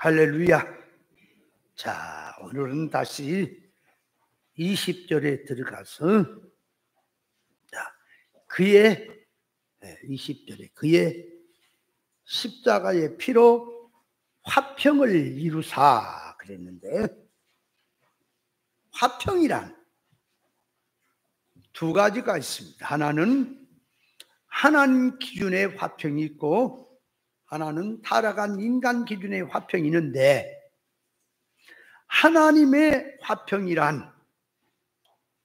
할렐루야. 자, 오늘은 다시 20절에 들어가서 그의 20절에 그의 십자가의 피로 화평을 이루사 그랬는데, 화평이란 두 가지가 있습니다. 하나는 하나님 기준의 화평이 있고, 하나는 타락한 인간 기준의 화평이 있는데, 하나님의 화평이란,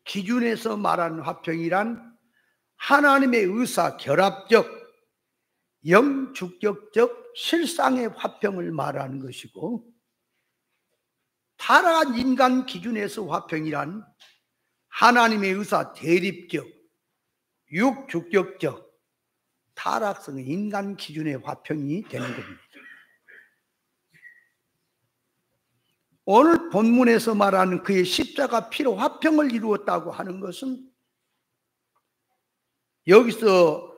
기준에서 말하는 화평이란 하나님의 의사 결합적 영주격적 실상의 화평을 말하는 것이고, 타락한 인간 기준에서 화평이란 하나님의 의사 대립적 육주격적 타락성의 인간 기준의 화평이 되는 겁니다. 오늘 본문에서 말하는 그의 십자가 피로 화평을 이루었다고 하는 것은, 여기서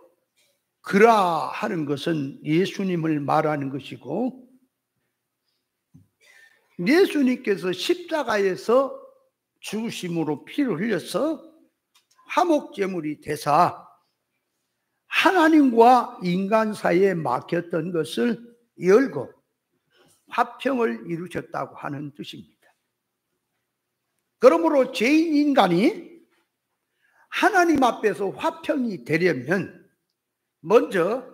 그라 하는 것은 예수님을 말하는 것이고, 예수님께서 십자가에서 죽으심으로 피를 흘려서 화목제물이 되사 하나님과 인간 사이에 막혔던 것을 열고 화평을 이루셨다고 하는 뜻입니다. 그러므로 죄인 인간이 하나님 앞에서 화평이 되려면 먼저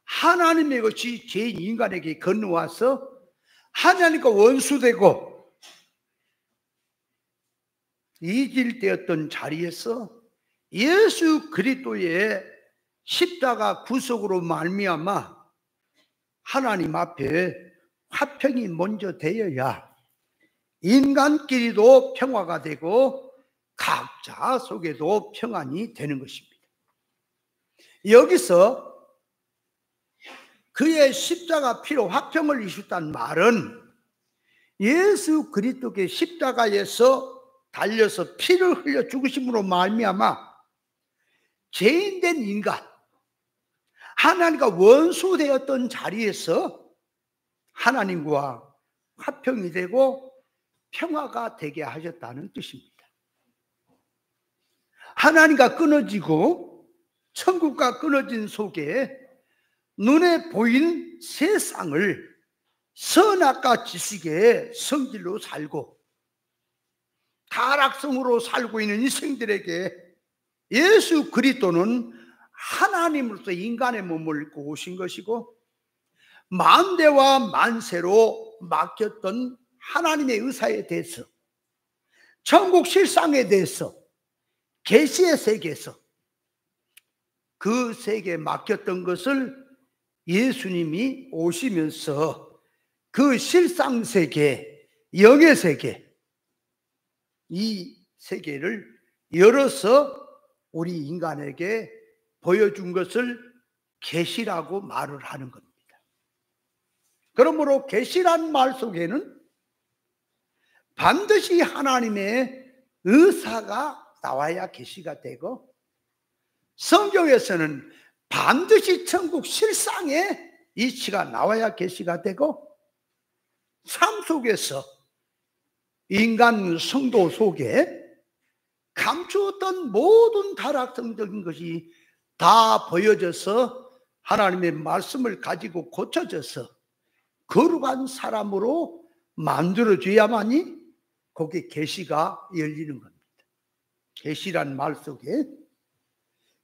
하나님의 것이 죄인 인간에게 건너와서 하나님과 원수되고 이질되었던 자리에서 예수 그리스도의 십자가 구속으로 말미암아 하나님 앞에 화평이 먼저 되어야 인간끼리도 평화가 되고 각자 속에도 평안이 되는 것입니다. 여기서 그의 십자가 피로 화평을 이루셨다는 말은 예수 그리스도의 십자가에서 달려서 피를 흘려 죽으심으로 말미암아 죄인된 인간, 하나님과 원수되었던 자리에서 하나님과 화평이 되고 평화가 되게 하셨다는 뜻입니다. 하나님과 끊어지고 천국과 끊어진 속에 눈에 보이는 세상을 선악과 지식의 성질로 살고 타락성으로 살고 있는 인생들에게 예수 그리스도는 하나님으로서 인간의 몸을 입고 오신 것이고, 만대와 만세로 맡겼던 하나님의 의사에 대해서, 천국 실상에 대해서, 계시의 세계에서 그 세계에 맡겼던 것을 예수님이 오시면서 그 실상 세계, 영의 세계, 이 세계를 열어서 우리 인간에게 보여준 것을 계시라고 말을 하는 겁니다. 그러므로 계시란 말 속에는 반드시 하나님의 의사가 나와야 계시가 되고, 성경에서는 반드시 천국 실상의 이치가 나와야 계시가 되고, 삶 속에서 인간 성도 속에 감추었던 모든 타락성적인 것이 다 보여져서 하나님의 말씀을 가지고 고쳐져서 거룩한 사람으로 만들어줘야만이 거기에 계시가 열리는 겁니다. 계시란 말 속에.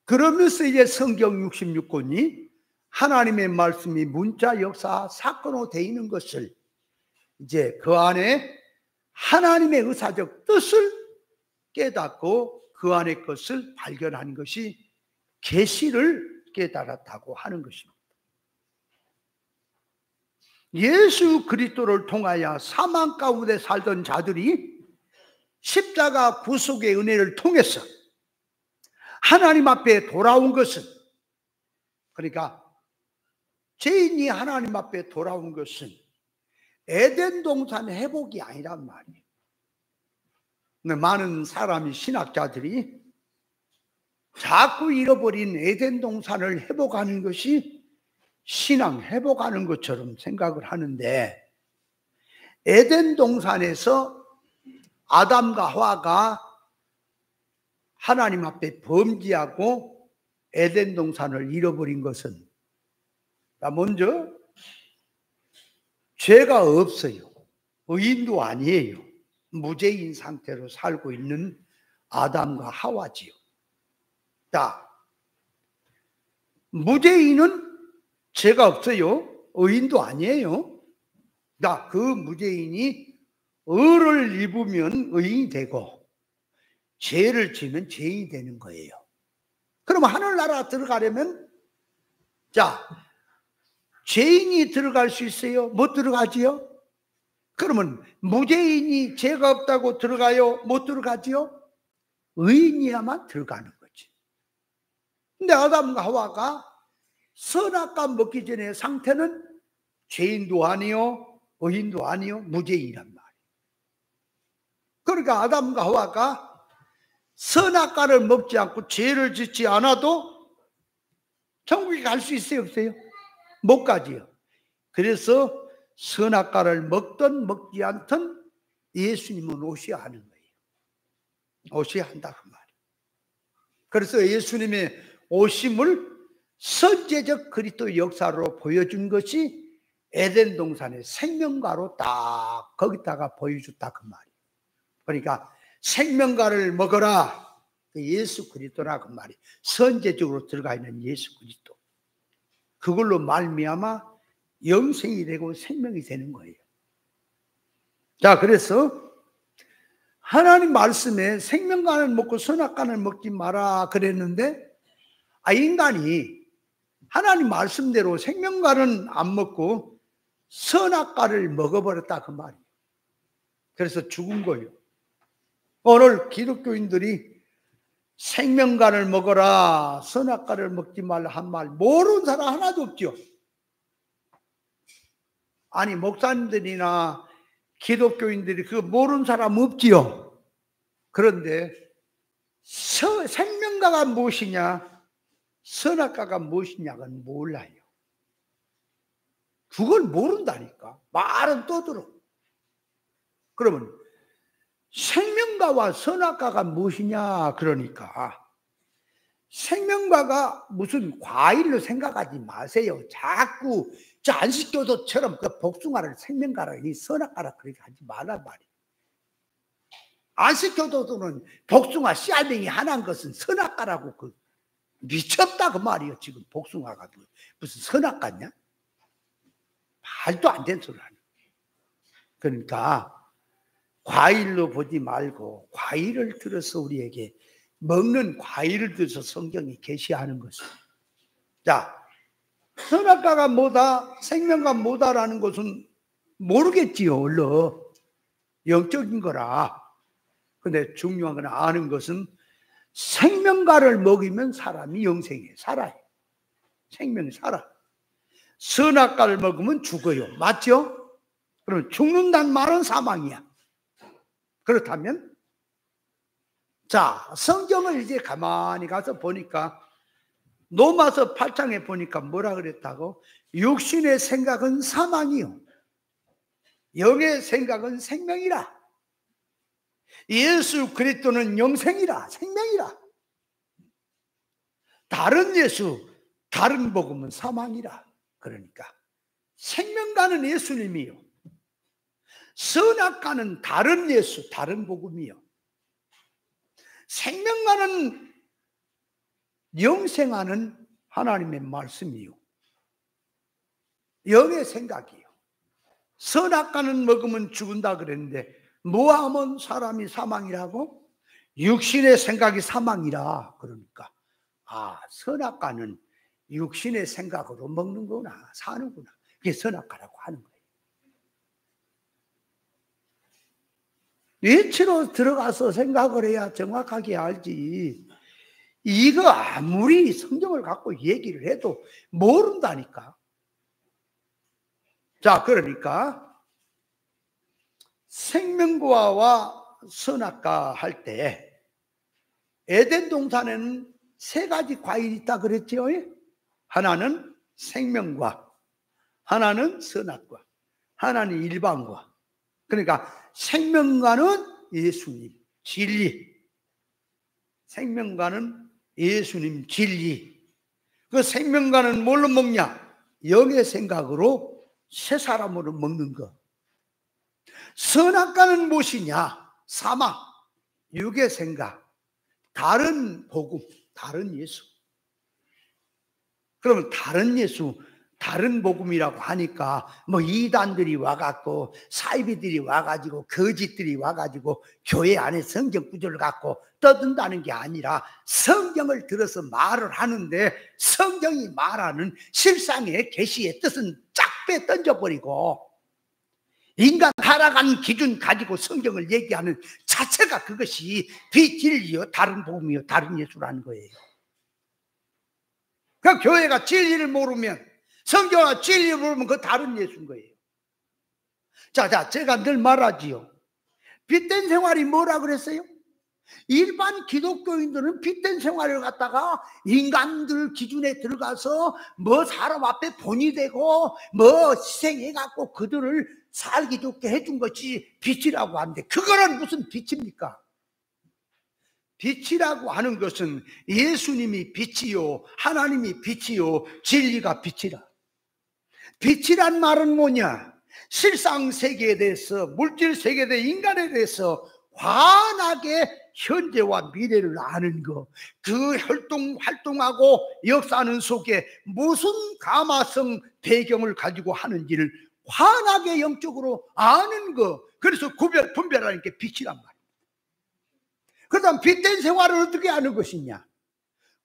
그러면서 이제 성경 66권이 하나님의 말씀이 문자 역사 사건으로 되어 있는 것을, 이제 그 안에 하나님의 의사적 뜻을 깨닫고 그 안의 것을 발견한 것이 계시를 깨달았다고 하는 것입니다. 예수 그리스도를 통하여 사망 가운데 살던 자들이 십자가 구속의 은혜를 통해서 하나님 앞에 돌아온 것은, 그러니까 죄인이 하나님 앞에 돌아온 것은 에덴 동산 회복이 아니란 말이에요. 많은 사람이, 신학자들이 자꾸 잃어버린 에덴 동산을 회복하는 것이 신앙 회복하는 것처럼 생각을 하는데, 에덴 동산에서 아담과 하와가 하나님 앞에 범죄하고 에덴 동산을 잃어버린 것은, 먼저 죄가 없어요. 의인도 아니에요. 무죄인 상태로 살고 있는 아담과 하와지요. 자, 무죄인은 죄가 없어요. 의인도 아니에요. 자, 그 무죄인이 의를 입으면 의인이 되고 죄를 지면 죄인이 되는 거예요. 그럼 하늘나라 들어가려면, 자, 죄인이 들어갈 수 있어요? 못 들어가지요? 그러면 무죄인이 죄가 없다고 들어가요? 못 들어가지요? 의인이야만 들어가는 거지. 근데 아담과 하와가 선악과 먹기 전에 상태는 죄인도 아니요, 의인도 아니요, 무죄인이란 말이에요. 그러니까 아담과 하와가 선악과를 먹지 않고 죄를 짓지 않아도 천국에 갈 수 있어요, 없어요? 못 가지요. 그래서 선악과를 먹든 먹지 않든 예수님은 오셔야 하는 거예요. 오셔야 한다 그 말이에요. 그래서 예수님의 오심을 선제적 그리스도 역사로 보여준 것이 에덴 동산의 생명과로 딱 거기다가 보여줬다 그 말이에요. 그러니까 생명과를 먹어라, 예수 그리스도라 그 말이 선제적으로 들어가 있는 예수 그리스도, 그걸로 말미암아 영생이 되고 생명이 되는 거예요. 자, 그래서 하나님 말씀에 생명과를 먹고 선악과를 먹지 마라 그랬는데, 인간이 하나님 말씀대로 생명과는 안 먹고 선악과를 먹어버렸다 그 말이에요. 그래서 죽은 거예요. 오늘 기독교인들이 생명과를 먹어라, 선악과를 먹지 말라 한 말 모르는 사람 하나도 없죠. 아니, 목사님들이나 기독교인들이 그거 모르는 사람 없지요. 그런데 생명과가 무엇이냐, 선악과가 무엇이냐는 몰라요. 그걸 모른다니까. 말은 떠들어. 그러면 생명과와 선악과가 무엇이냐, 그러니까 생명과가 무슨 과일로 생각하지 마세요. 자꾸 저 안식교도처럼 그 복숭아를 생명과라, 이 선악과라 그렇게 하지 말란 말이에요. 안식교도들은 복숭아 씨알맹이 하나인 것은 선악과라고 그 미쳤다 그 말이에요. 지금 복숭아가 무슨 선악과냐? 말도 안 되는 소리 하네. 그러니까 과일로 보지 말고 과일을 들어서 우리에게 먹는 과일을 들어서 성경이 계시하는 것입니다. 자, 선악과가 뭐다, 생명과 뭐다라는 것은 모르겠지요. 얼른 영적인 거라. 근데 중요한 건 아는 것은 생명과를 먹이면 사람이 영생에 살아요. 생명이 살아. 선악과를 먹으면 죽어요. 맞죠? 그러면 죽는다는 말은 사망이야. 그렇다면, 자, 성경을 이제 가만히 가서 보니까 로마서 8장에 보니까 뭐라 그랬다고? 육신의 생각은 사망이요, 영의 생각은 생명이라. 예수 그리스도는 영생이라, 생명이라. 다른 예수, 다른 복음은 사망이라. 그러니까 생명과는 예수님이요, 선악과는 다른 예수, 다른 복음이요, 생명과는 영생하는 하나님의 말씀이요, 영의 생각이요. 선악과는 먹으면 죽은다 그랬는데 뭐하면 사람이 사망이라고? 육신의 생각이 사망이라. 그러니까 선악과는 육신의 생각으로 먹는구나, 사는구나. 그게 선악과라고 하는 거예요. 뇌치로 들어가서 생각을 해야 정확하게 알지. 이거 아무리 성경을 갖고 얘기를 해도 모른다니까. 자, 그러니까 생명과와 선악과 할 때 에덴 동산에는 세 가지 과일이 있다 그랬죠. 하나는 생명과, 하나는 선악과, 하나는 일반과. 그러니까 생명과는 예수님, 진리. 생명과는 예수님, 진리. 그 생명과는 뭘로 먹냐? 영의 생각으로 새 사람으로 먹는 것. 선악과는 무엇이냐? 사망, 육의 생각, 다른 복음, 다른 예수. 그러면 다른 예수, 다른 복음이라고 하니까 뭐 이단들이 와갖고 사이비들이 와가지고 거짓들이 와가지고 교회 안에 성경 구절을 갖고 떠든다는 게 아니라 성경을 들어서 말을 하는데 성경이 말하는 실상의 계시의 뜻은 쫙 빼 던져버리고 인간 타락한 기준 가지고 성경을 얘기하는 자체가 그것이 비진리요 다른 복음이요 다른 예수라는 거예요. 그 교회가 진리를 모르면 성경과 진리를 모르면 그 다른 예수인 거예요. 자, 제가 늘 말하지요. 빛된 생활이 뭐라 그랬어요? 일반 기독교인들은 빛된 생활을 갖다가 인간들 기준에 들어가서 뭐 사람 앞에 본이 되고 뭐 희생해갖고 그들을 살기 좋게 해준 것이 빛이라고 하는데 그거는 무슨 빛입니까? 빛이라고 하는 것은 예수님이 빛이요 하나님이 빛이요 진리가 빛이라. 빛이란 말은 뭐냐? 실상 세계에 대해서 물질 세계에 대해 인간에 대해서 환하게 현재와 미래를 아는 것. 그 활동하고 역사하는 속에 무슨 가마성 배경을 가지고 하는지를 환하게 영적으로 아는 것. 그래서 분별하는 게 빛이란 말이에요. 그 다음 빛된 생활을 어떻게 하는 것이냐?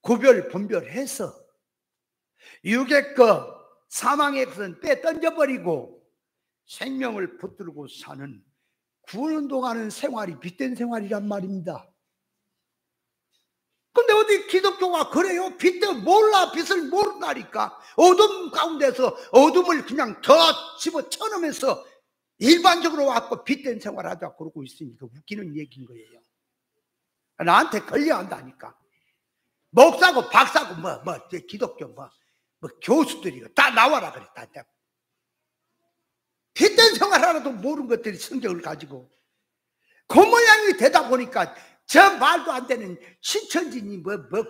분별해서 육의 것 사망의 것은 빼 던져버리고 생명을 붙들고 사는 구원운동하는 생활이 빛된 생활이란 말입니다. 근데 어디 기독교가 그래요? 빛을 몰라, 빛을 모른다니까. 어둠 가운데서 어둠을 그냥 더 집어쳐넣으면서 일반적으로 와서 빛된 생활하자 그러고 있으니까 웃기는 얘기인 거예요. 나한테 걸려야 한다니까. 목사고 박사고 기독교 교수들이 다 나와라 그래. 다. 빛된 생활 하나도 모르는 것들이 성경을 가지고 그 모양이 되다 보니까 저 말도 안 되는 신천지니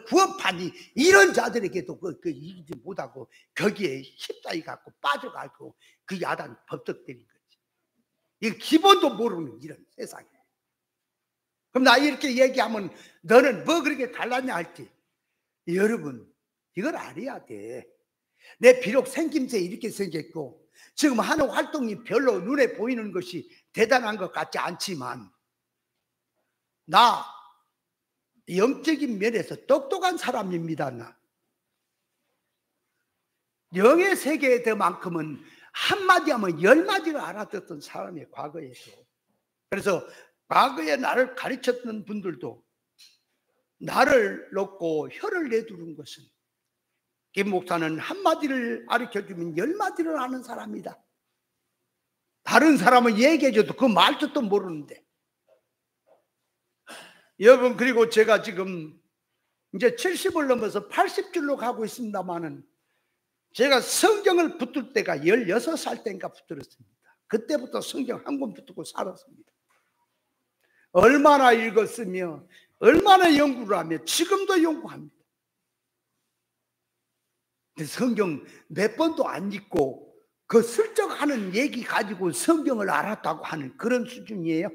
구원파니 이런 자들에게도 이기지 못하고 거기에 휩싸이 갖고 빠져가고 그 야단 법석되는 거지. 이 기본도 모르는 이런 세상에. 그럼 나 이렇게 얘기하면 너는 뭐 그렇게 달랐냐 할지. 여러분 이걸 알아야 돼. 내 비록 생김새 이렇게 생겼고 지금 하는 활동이 별로 눈에 보이는 것이 대단한 것 같지 않지만 나 영적인 면에서 똑똑한 사람입니다. 나 영의 세계에 대만큼은 한마디 하면 10마디를 알아듣던 사람의 과거에서. 그래서 과거에 나를 가르쳤던 분들도 나를 놓고 혀를 내두른 것은 김 목사는 한마디를 가르쳐주면 10마디를 아는 사람이다. 다른 사람은 얘기해줘도 그 말뜻도 모르는데. 여러분 그리고 제가 지금 이제 70을 넘어서 80줄로 가고 있습니다마는 제가 성경을 붙들 때가 16살 때인가 붙들었습니다. 그때부터 성경 한 권 붙들고 살았습니다. 얼마나 읽었으며 얼마나 연구를 하며 지금도 연구합니다. 성경 몇 번도 안 읽고 그 슬쩍 하는 얘기 가지고 성경을 알았다고 하는 그런 수준이에요.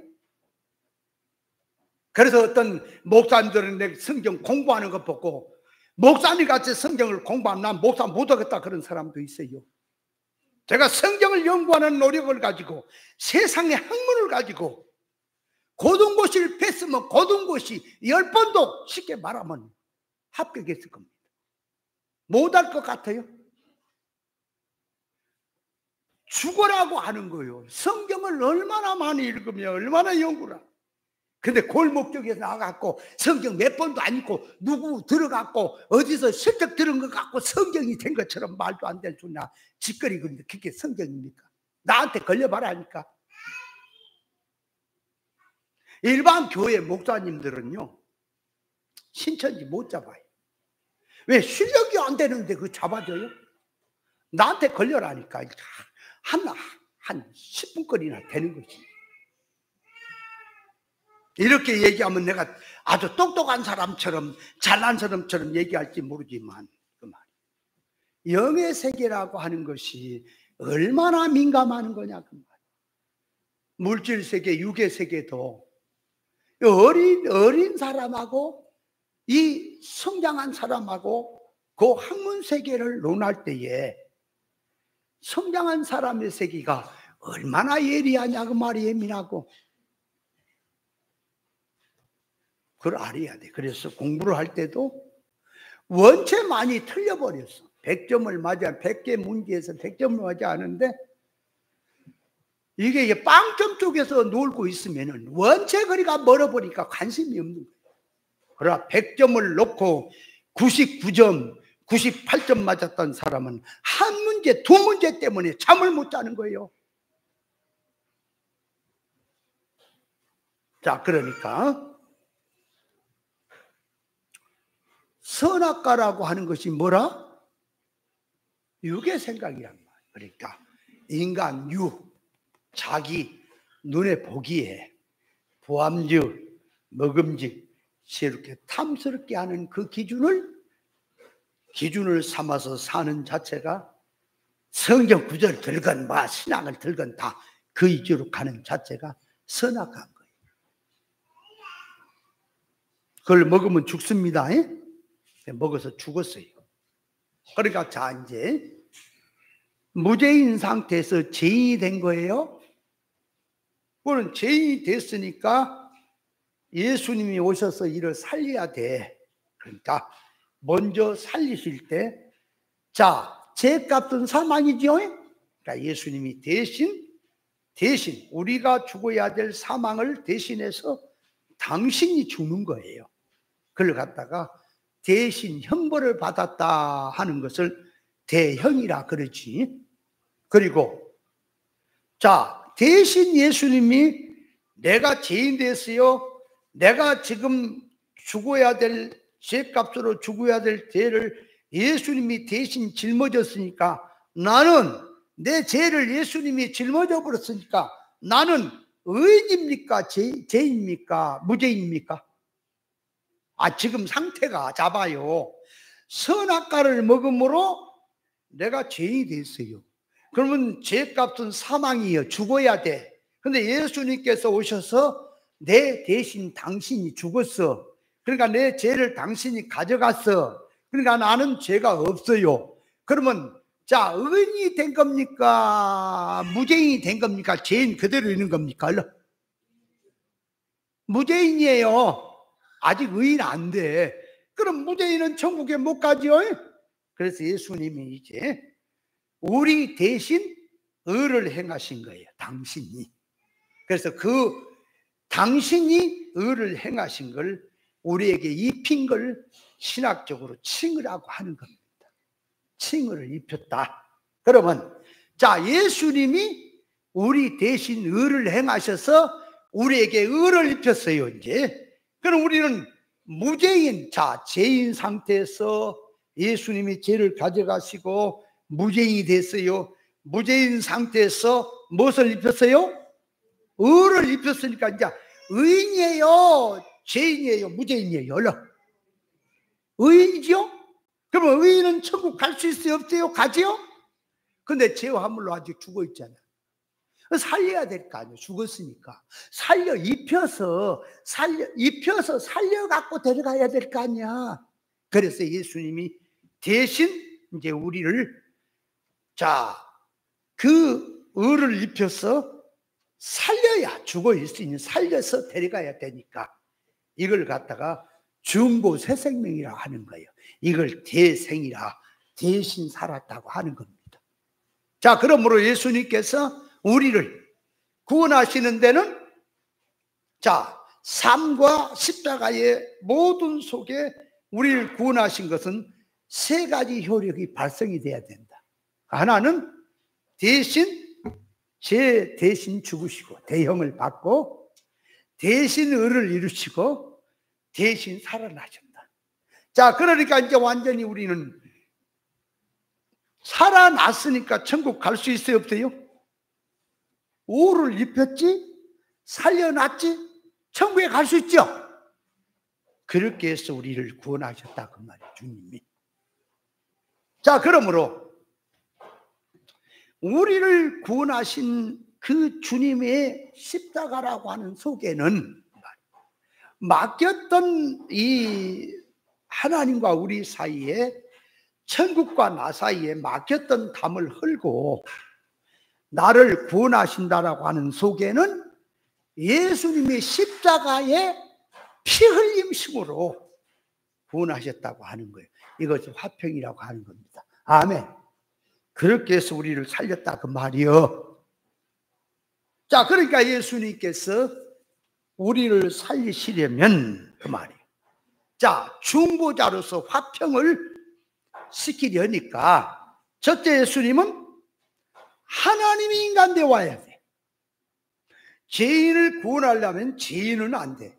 그래서 어떤 목사님들은 내 성경 공부하는 것 보고 목사님 같이 성경을 공부하면 난 목사 못하겠다 그런 사람도 있어요. 제가 성경을 연구하는 노력을 가지고 세상의 학문을 가지고 고등고시를 뺐으면 고등고시 10번도 쉽게 말하면 합격했을 겁니다. 못할 것 같아요? 죽어라고 하는 거예요. 성경을 얼마나 많이 읽으며 얼마나 연구를 하고. 근데 골목쪽에서 나가갖고 성경 몇 번도 안 읽고 누구 들어갖고 어디서 슬쩍 들은 것 같고 성경이 된 것처럼 말도 안 되는 소리나 짓거리거든요. 그게 성경입니까? 나한테 걸려봐라 하니까. 일반 교회 목사님들은요 신천지 못 잡아요. 왜? 실력이 안 되는데 그 잡아줘요? 나한테 걸려라니까 한 10분거리나 되는 거지. 이렇게 얘기하면 내가 아주 똑똑한 사람처럼 잘난 사람처럼 얘기할지 모르지만 그 말. 영의 세계라고 하는 것이 얼마나 민감한 거냐 그 말. 물질 세계, 육의 세계도 어린 사람하고 이 성장한 사람하고 그 학문 세계를 논할 때에 성장한 사람의 세계가 얼마나 예리하냐 그 말이 예민하고 그걸 알아야 돼. 그래서 공부를 할 때도 원체 많이 틀려버렸어. 100점을 맞아 100개 문제에서 100점을 맞아 하는데 이게 빵점 쪽에서 놀고 있으면은 원체 거리가 멀어버리니까 관심이 없는 거예요. 그러나 100점을 놓고 99점, 98점 맞았던 사람은 한 문제, 두 문제 때문에 잠을 못 자는 거예요. 자, 그러니까 선악과라고 하는 것이 뭐라? 육의 생각이란 말이에요. 그러니까 인간 육, 자기 눈에 보기에 보암직, 먹음직 이렇게 탐스럽게 하는 그 기준을 삼아서 사는 자체가 성경 구절을 들건 신앙을 들건 다 그 위주로 가는 자체가 선악과인 거예요. 그걸 먹으면 죽습니다. 먹어서 죽었어요. 그러니까 자 이제 무죄인 상태에서 죄인이 된 거예요. 그거는 죄인이 됐으니까 예수님이 오셔서 이를 살려야 돼. 그러니까 먼저 살리실 때 자, 죄값은 사망이죠. 그러니까 예수님이 대신 우리가 죽어야 될 사망을 대신해서 당신이 죽는 거예요. 그걸 갖다가 대신 형벌을 받았다 하는 것을 대형이라 그러지. 그리고 자, 대신 예수님이 내가 죄인 됐어요. 내가 지금 죽어야 될 죄값으로 죽어야 될 죄를 예수님이 대신 짊어졌으니까 나는 내 죄를 예수님이 짊어져 버렸으니까 나는 의인입니까? 죄인입니까? 무죄인입니까? 지금 상태가 잡아요. 선악과를 먹음으로 내가 죄인이 됐어요. 그러면 죄값은 사망이에요. 죽어야 돼. 근데 예수님께서 오셔서 내 대신 당신이 죽었어. 그러니까 내 죄를 당신이 가져갔어. 그러니까 나는 죄가 없어요. 그러면 자, 의인이 된 겁니까? 무죄인이 된 겁니까? 죄인 그대로 있는 겁니까? 무죄인이에요. 아직 의인 안 돼. 그럼 무죄인은 천국에 못 가죠. 그래서 예수님이 이제 우리 대신 의를 행하신 거예요. 당신이. 그래서 그 당신이 의를 행하신 걸 우리에게 입힌 걸 신학적으로 칭의라고 하는 겁니다. 칭의를 입혔다. 그러면 자, 예수님이 우리 대신 의를 행하셔서 우리에게 의를 입혔어요. 이제 그럼 우리는 무죄인, 자, 죄인 상태에서 예수님이 죄를 가져가시고 무죄인이 됐어요. 무죄인 상태에서 무엇을 입혔어요? 의를 입혔으니까 이제 의인이에요? 죄인이에요? 무죄인이에요? 얼른 의인이죠? 그러면 의인은 천국 갈 수 있어요? 없어요? 가지요? 근데 죄와 함물로 아직 죽어 있잖아. 살려야 될 거 아니에요. 죽었으니까 입혀서 살려갖고 데려가야 될 거 아니야. 그래서 예수님이 대신 이제 우리를 자, 그 의를 입혀서 살려야 죽어 있으니 살려서 데려가야 되니까 이걸 갖다가 중고 새 생명이라 하는 거예요. 이걸 대생이라 대신 살았다고 하는 겁니다. 자, 그러므로 예수님께서 우리를 구원하시는 데는 자, 삶과 십자가의 모든 속에 우리를 구원하신 것은 세 가지 효력이 발생이 돼야 된다. 하나는 죄 대신 죽으시고 대형을 받고 대신 의를 이루시고 대신 살아나셨다. 자, 그러니까 이제 완전히 우리는 살아났으니까 천국 갈 수 있어요? 없어요? 의를 입혔지? 살려놨지? 천국에 갈 수 있죠. 그렇게 해서 우리를 구원하셨다 그 말이에요, 주님이. 자, 그러므로 우리를 구원하신 그 주님의 십자가라고 하는 속에는 맡겼던 이 하나님과 우리 사이에, 천국과 나 사이에 맡겼던 담을 헐고 나를 구원하신다라고 하는 속에는 예수님의 십자가의 피 흘림심으로 구원하셨다고 하는 거예요. 이것을 화평이라고 하는 겁니다. 아멘. 그렇게 해서 우리를 살렸다 그 말이요. 자, 그러니까 예수님께서 우리를 살리시려면 그 말이에요. 자, 중보자로서 화평을 시키려니까 첫째, 예수님은 하나님이 인간 되어야 돼. 죄인을 구원하려면 죄인은 안 돼.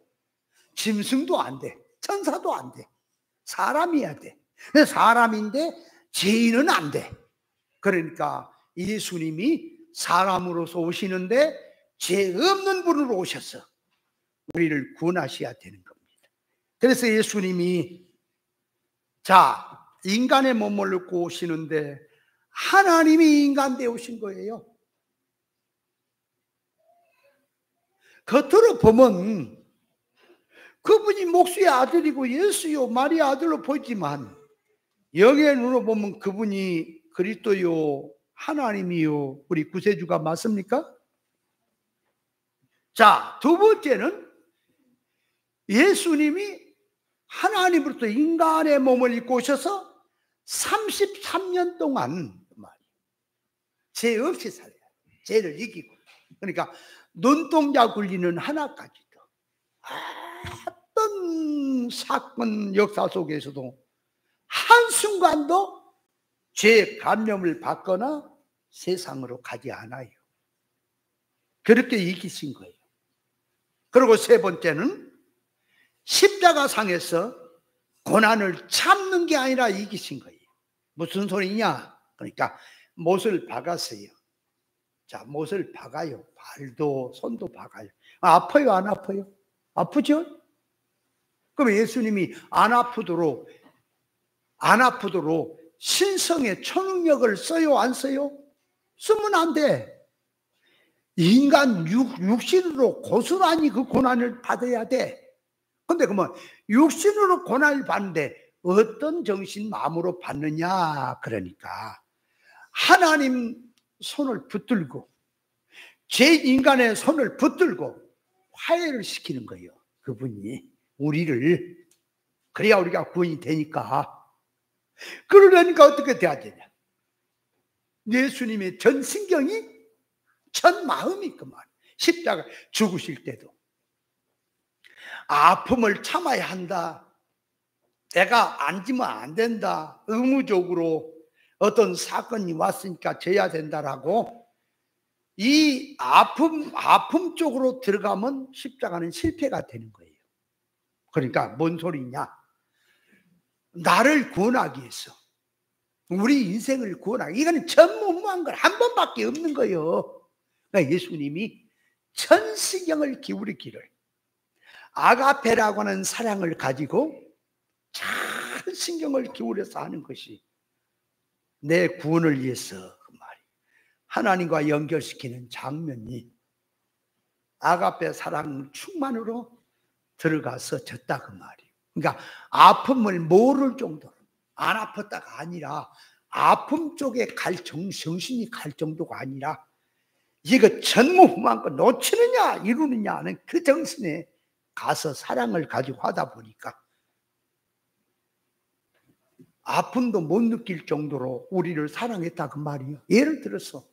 짐승도 안 돼. 천사도 안 돼. 사람이어야 돼. 사람인데 죄인은 안 돼. 그러니까 예수님이 사람으로서 오시는데 죄 없는 분으로 오셔서 우리를 구원하셔야 되는 겁니다. 그래서 예수님이 자, 인간의 몸을 입고 오시는데 하나님이 인간 되어 오신 거예요. 겉으로 보면 그분이 목수의 아들이고 예수요 마리아 아들로 보이지만 영의 눈으로 보면 그분이 그리스도요 하나님이요 우리 구세주가 맞습니까? 자, 두 번째는 예수님이 하나님으로부터 인간의 몸을 입고 오셔서 33년 동안 죄 없이 살아요. 죄를 이기고. 그러니까 눈동자 굴리는 하나까지도 어떤 사건 역사 속에서도 한순간도 죄 감염을 받거나 세상으로 가지 않아요. 그렇게 이기신 거예요. 그리고 세 번째는 십자가상에서 고난을 참는 게 아니라 이기신 거예요. 무슨 소리냐? 그러니까 못을 박았어요. 자, 못을 박아요. 발도 손도 박아요. 아파요, 안 아파요? 아프죠? 그럼 예수님이 안 아프도록 신성의 초능력을 써요, 안 써요? 쓰면 안 돼. 인간 육신으로 고스란히 그 고난을 받아야 돼. 근데 그러면 육신으로 고난을 받는데 어떤 정신 마음으로 받느냐? 그러니까 하나님 손을 붙들고 제 인간의 손을 붙들고 화해를 시키는 거예요. 그분이 우리를. 그래야 우리가 구원이 되니까. 그러려니까 어떻게 돼야 되냐? 예수님의 전 신경이 전 마음이 그 말. 십자가 죽으실 때도 아픔을 참아야 한다. 내가 앉으면 안 된다. 의무적으로 어떤 사건이 왔으니까 져야 된다라고 이 아픔 쪽으로 들어가면 십자가는 실패가 되는 거예요. 그러니까 뭔 소리냐? 나를 구원하기 위해서 우리 인생을 구원하기, 이거는 전무후무한 걸 한 번밖에 없는 거예요. 그러니까 예수님이 전신경을 기울이기를 아가페라고 하는 사랑을 가지고 잘 신경을 기울여서 하는 것이 내 구원을 위해서 그 말이 하나님과 연결시키는 장면이 아가페 사랑 충만으로 들어가서 졌다 그 말이에요. 그러니까 아픔을 모를 정도로 안 아팠다가 아니라 아픔 쪽에 정신이 갈 정도가 아니라 이거 전무후무한 거 놓치느냐 이루느냐 하는 그 정신에 가서 사랑을 가지고 하다 보니까 아픔도 못 느낄 정도로 우리를 사랑했다 그 말이에요. 예를 들어서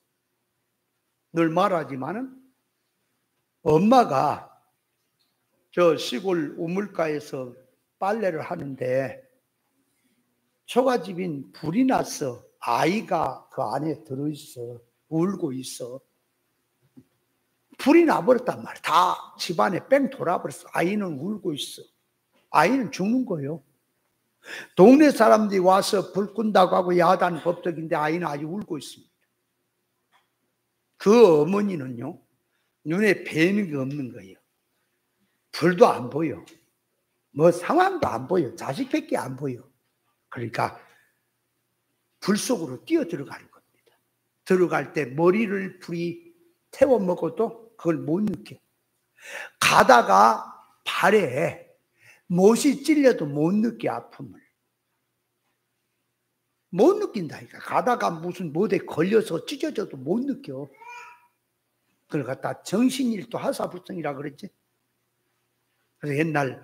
늘 말하지만은 엄마가 저 시골 우물가에서 빨래를 하는데 초가집인 불이 났어. 아이가 그 안에 들어있어. 울고 있어. 불이 나버렸단 말이야. 다 집안에 뺑 돌아버렸어. 아이는 울고 있어. 아이는 죽는 거예요. 동네 사람들이 와서 불 끈다고 하고 야단 법석인데 아이는 아직 울고 있습니다. 그 어머니는요, 눈에 뵈는 게 없는 거예요. 불도 안 보여. 뭐 상황도 안 보여. 자식밖에 안 보여. 그러니까 불 속으로 뛰어 들어가는 겁니다. 들어갈 때 머리를 불이 태워 먹어도 그걸 못 느껴. 가다가 발에 못이 찔려도 못 느껴, 아픔을. 못 느낀다니까. 가다가 무슨 못에 걸려서 찢어져도 못 느껴. 그걸 갖다 정신일도 하사불성이라 그랬지. 그래서 옛날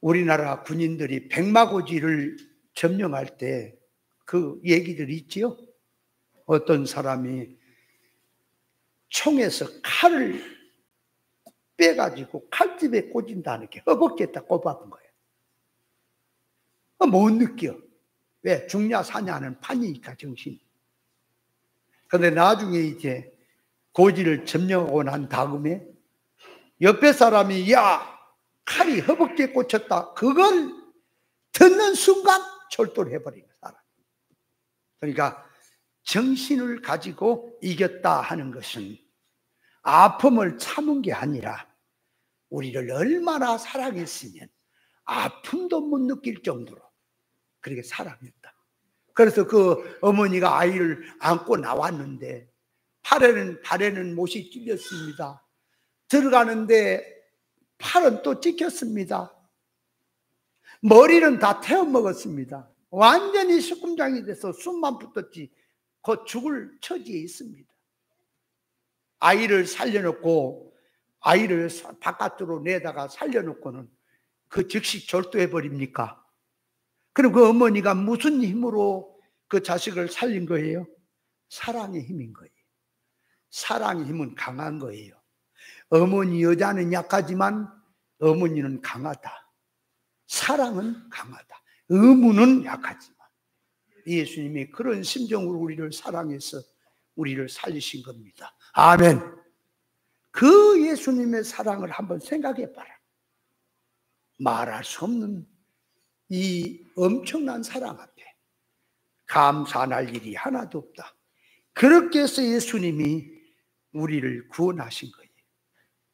우리나라 군인들이 백마고지를 점령할 때 그 얘기들 있지요. 어떤 사람이 총에서 칼을 빼가지고 칼집에 꽂은다는 게 허벅지에다 꼽아본 거예요. 못 느껴. 왜? 죽냐 사냐는 판이니까, 정신이. 그런데 나중에 이제 고지를 점령하고 난 다음에 옆에 사람이 야, 칼이 허벅지에 꽂혔다. 그걸 듣는 순간 철도를 해버리는 사람. 그러니까 정신을 가지고 이겼다 하는 것은 아픔을 참은 게 아니라 우리를 얼마나 사랑했으면 아픔도 못 느낄 정도로 그렇게 사랑했다. 그래서 그 어머니가 아이를 안고 나왔는데 발에는 못이 찔렸습니다. 들어가는데 팔은 또 찍혔습니다. 머리는 다 태워 먹었습니다. 완전히 수금장이 돼서 숨만 붙었지 곧 죽을 처지에 있습니다. 아이를 살려놓고 아이를 바깥으로 내다가 살려놓고는 그 즉시 절도해 버립니까? 그럼 그 어머니가 무슨 힘으로 그 자식을 살린 거예요? 사랑의 힘인 거예요. 사랑의 힘은 강한 거예요. 어머니 여자는 약하지만 어머니는 강하다. 사랑은 강하다. 의무는 약하지만 예수님이 그런 심정으로 우리를 사랑해서 우리를 살리신 겁니다. 아멘. 그 예수님의 사랑을 한번 생각해 봐라. 말할 수 없는 이 엄청난 사랑 앞에 감사할 일이 하나도 없다. 그렇게 해서 예수님이 우리를 구원하신 거예요.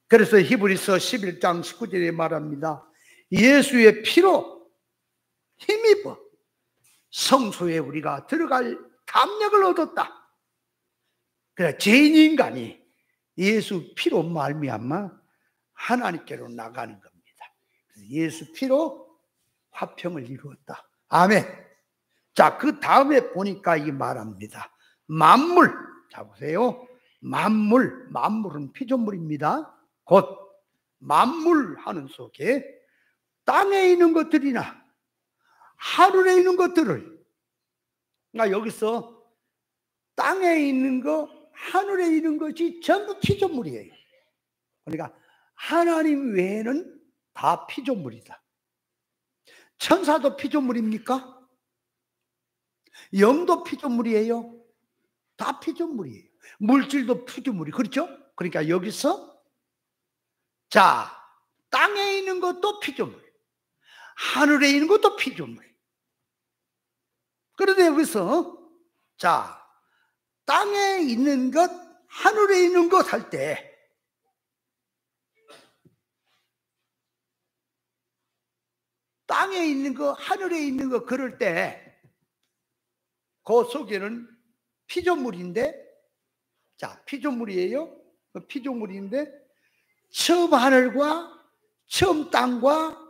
그래서 히브리서 11장 19절에 말합니다. 예수의 피로 힘입어 성소에 우리가 들어갈 담력을 얻었다. 그래, 죄인 인간이 예수 피로 말미암아 하나님께로 나가는 겁니다. 그래서 예수 피로 화평을 이루었다. 아멘. 자, 그 다음에 보니까 이 말합니다. 만물. 자, 보세요. 만물은 피조물입니다. 곧 만물 하는 속에 땅에 있는 것들이나 하늘에 있는 것들을, 그러니까 여기서 땅에 있는 거, 하늘에 있는 것이 전부 피조물이에요. 그러니까 하나님 외에는 다 피조물이다. 천사도 피조물입니까? 영도 피조물이에요. 다 피조물이에요. 물질도 피조물이, 그렇죠? 그러니까 여기서 자, 땅에 있는 것도 피조물, 하늘에 있는 것도 피조물. 그런데 여기서 자, 땅에 있는 것, 하늘에 있는 것 할 때 땅에 있는 거, 하늘에 있는 거 그럴 때 그 속에는 피조물인데, 자, 피조물이에요. 피조물인데 처음 하늘과 처음 땅과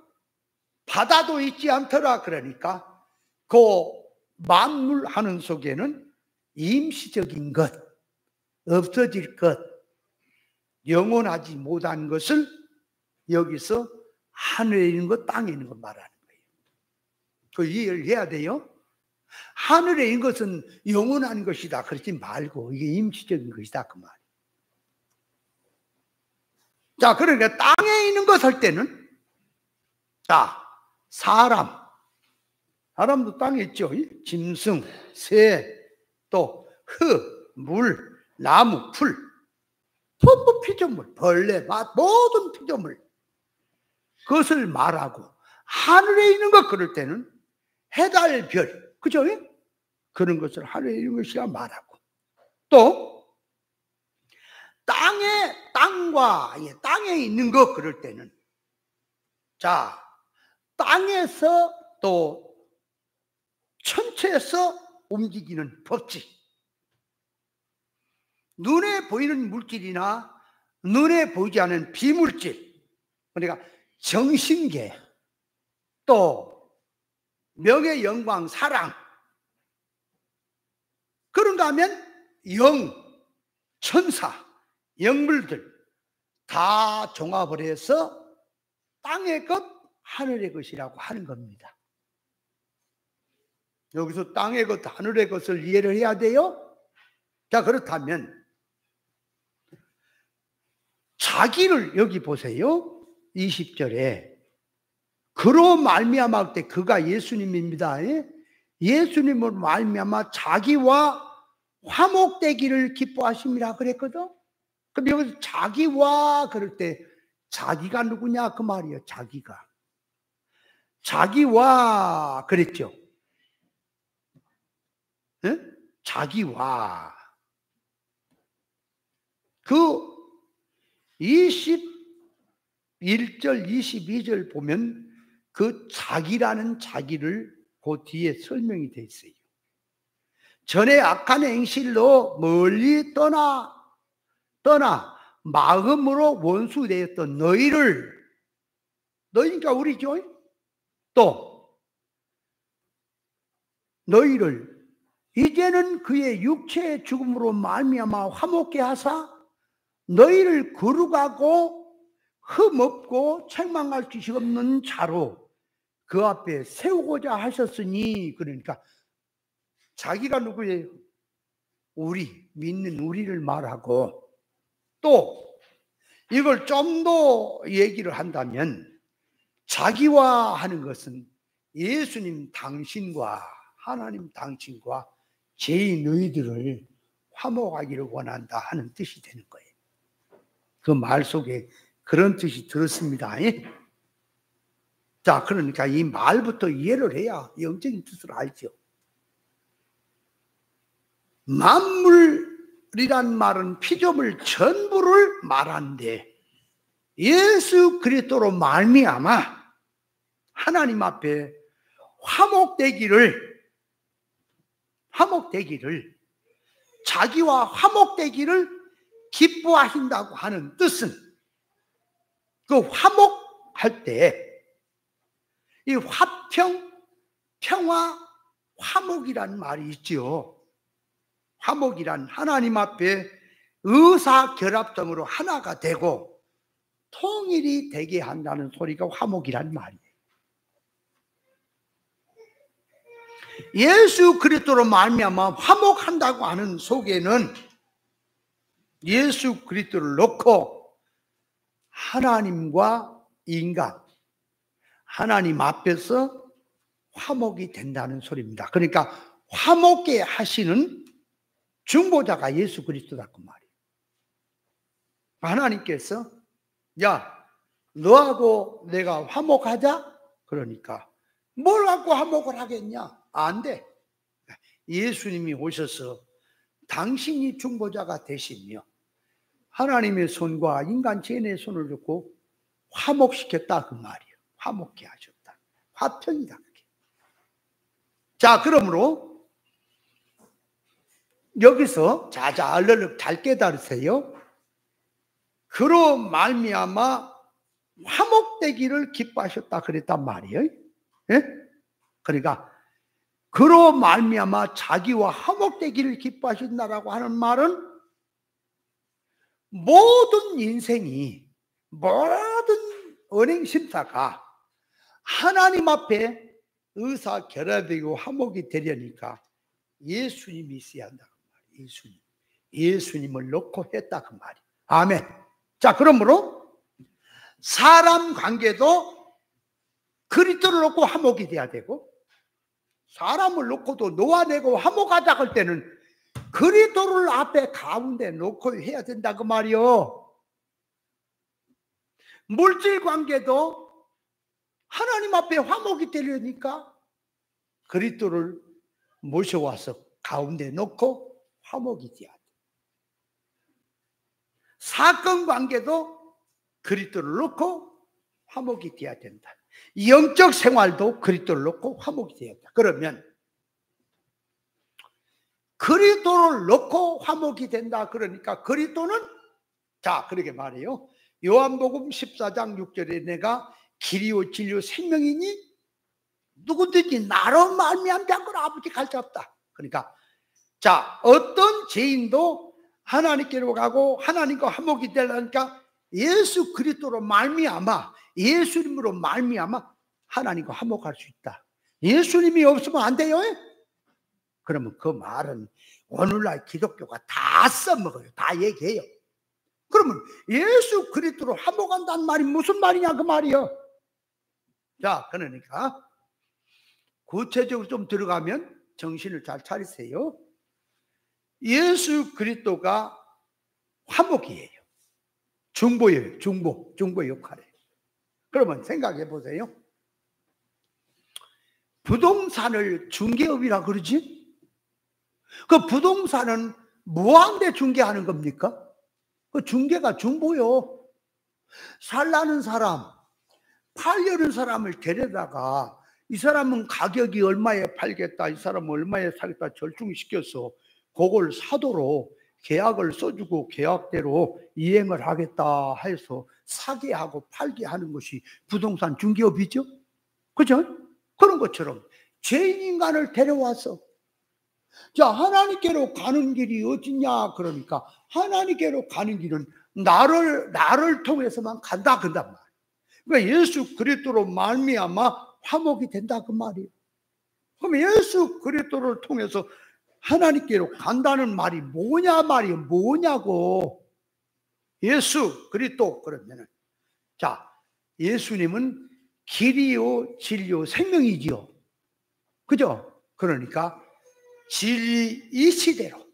바다도 있지 않더라. 그러니까 그 만물 하는 속에는 임시적인 것, 없어질 것, 영원하지 못한 것을 여기서 하늘에 있는 것, 땅에 있는 것 말하는 거예요. 그 이해를 해야 돼요. 하늘에 있는 것은 영원한 것이다 그러지 말고 이게 임시적인 것이다 그 말이에요. 자, 그러니까 땅에 있는 것 할 때는 자, 사람도 땅에 있죠. 짐승, 새, 또 흙, 물, 나무, 풀, 전부 피조물, 벌레, 모든 피조물, 그것을 말하고, 하늘에 있는 것 그럴 때는 해달, 별, 그죠? 그런 것을 하늘에 있는 것이라 말하고, 또 땅에 있는 것 그럴 때는 자, 땅에서 또 천체에서 움직이는 법칙. 눈에 보이는 물질이나 눈에 보이지 않는 비물질, 그러니까 정신계, 또 명예, 영광, 사랑, 그런가 하면 영, 천사, 영물들 다 종합을 해서 땅의 것, 하늘의 것이라고 하는 겁니다. 여기서 땅의 것, 하늘의 것을 이해를 해야 돼요. 자, 그렇다면 자기를 여기 보세요. 20절에 그로 말미암아 때 그가 예수님입니다. 예수님을 말미암아 자기와 화목되기를 기뻐하심이라 그랬거든. 그럼 여기서 자기와 그럴 때 자기가 누구냐 그 말이에요. 자기와 그랬죠. 네? 자기와 그 21절 22절 보면 그 자기라는 자기를 그 뒤에 설명이 되어 있어요. 전에 악한 행실로 멀리 떠나 마음으로 원수되었던 너희니까 우리죠. 또 너희를 이제는 그의 육체의 죽음으로 말미암아 화목케 하사 너희를 거룩하고 흠없고 책망할 짓이 없는 자로 그 앞에 세우고자 하셨으니, 그러니까 자기가 누구예요? 우리, 믿는 우리를 말하고, 또 이걸 좀 더 얘기를 한다면 자기와 하는 것은 예수님 당신과 하나님 당신과 죄인 너희들을 화목하기를 원한다 하는 뜻이 되는 거예요. 그 말 속에 그런 뜻이 들었습니다. 자, 그러니까 이 말부터 이해를 해야 영적인 뜻을 알죠. 만물이란 말은 피조물 전부를 말하는데 예수 그리스도로 말미암아 하나님 앞에 화목되기를 자기와 화목되기를 기뻐하신다고 하는 뜻은, 그 화목할 때 이 화평, 평화, 화목이란 말이 있죠. 화목이란 하나님 앞에 의사결합점으로 하나가 되고 통일이 되게 한다는 소리가 화목이란 말이에요. 예수 그리스도로 말미암아 화목한다고 하는 속에는 예수 그리스도를 놓고 하나님과 인간, 하나님 앞에서 화목이 된다는 소리입니다. 그러니까 화목게 하시는 중보자가 예수 그리스도다 그 말이에요. 하나님께서 야, 너하고 내가 화목하자. 그러니까 뭘 갖고 화목을 하겠냐? 안 돼. 예수님이 오셔서 당신이 중보자가 되시며 하나님의 손과 인간 죄인의 손을 잡고 화목시켰다 그 말이에요. 화목케 하셨다. 화평이다. 그게. 자, 그러므로 여기서 자자 얼른 잘 깨달으세요. 그로 말미암아 화목되기를 기뻐하셨다 그랬단 말이에요. 예? 그러니까 그로 말미암아 자기와 화목되기를 기뻐하신다라고 하는 말은 모든 인생이, 모든 언행심사가 하나님 앞에 의사결합이고 화목이 되려니까 예수님이 있어야 한다고 말이에요. 예수님을 놓고 했다 그 말이에요. 아멘. 자, 그러므로 사람 관계도 그리스도를 놓고 화목이 돼야 되고, 사람을 놓고도 놓아내고 화목하자 할 때는 그리스도를 앞에 가운데 놓고 해야 된다 그 말이요. 물질 관계도 하나님 앞에 화목이 되려니까 그리스도를 모셔와서 가운데 놓고 화목이 돼야 돼. 사건 관계도 그리스도를 놓고 화목이 되어야 된다. 영적 생활도 그리스도를 놓고 화목이 되어야 된다. 그러면 그리스도를 놓고 화목이 된다. 그러니까 그리스도는, 자, 그렇게 말해요. 요한복음 14장 6절에 내가 길이요 진리요 생명이니 누구든지 나로 말미암지 않고는 아버지 갈 수 없다. 그러니까 자, 어떤 죄인도 하나님께로 가고 하나님과 화목이 되려니까 예수 그리스도로 말미암아, 예수님으로 말미암아 하나님과 화목할 수 있다. 예수님이 없으면 안 돼요. 그러면 그 말은 오늘날 기독교가 다 써먹어요. 다 얘기해요. 그러면 예수 그리스도로 화목한다는 말이 무슨 말이냐 그 말이요. 자, 그러니까 구체적으로 좀 들어가면 정신을 잘 차리세요. 예수 그리스도가 화목이에요. 중보예요. 중보 역할이에요. 그러면 생각해 보세요. 부동산을 중개업이라 그러지? 그 부동산은 뭐한테 중개하는 겁니까? 그 중개가 중보요. 살라는 사람, 팔려는 사람을 데려다가 이 사람은 가격이 얼마에 팔겠다, 이 사람은 얼마에 사겠다 절충시켜서 그걸 사도록 계약을 써주고 계약대로 이행을 하겠다 해서 사게 하고 팔게 하는 것이 부동산 중개업이죠. 그죠? 그런 것처럼 죄인 인간을 데려와서 자, 하나님께로 가는 길이 어디냐 그러니까 하나님께로 가는 길은 나를 통해서만 간다 그런단 말이에요. 그러니까 예수 그리스도로 말미암아 화목이 된다 그 말이에요. 그럼 예수 그리스도를 통해서 하나님께로 간다는 말이 뭐냐 말이에요. 뭐냐고. 예수 그리스도 그러면은 자, 예수님은 길이요 진리요 생명이지요. 그죠? 그러니까 진리 이 시대로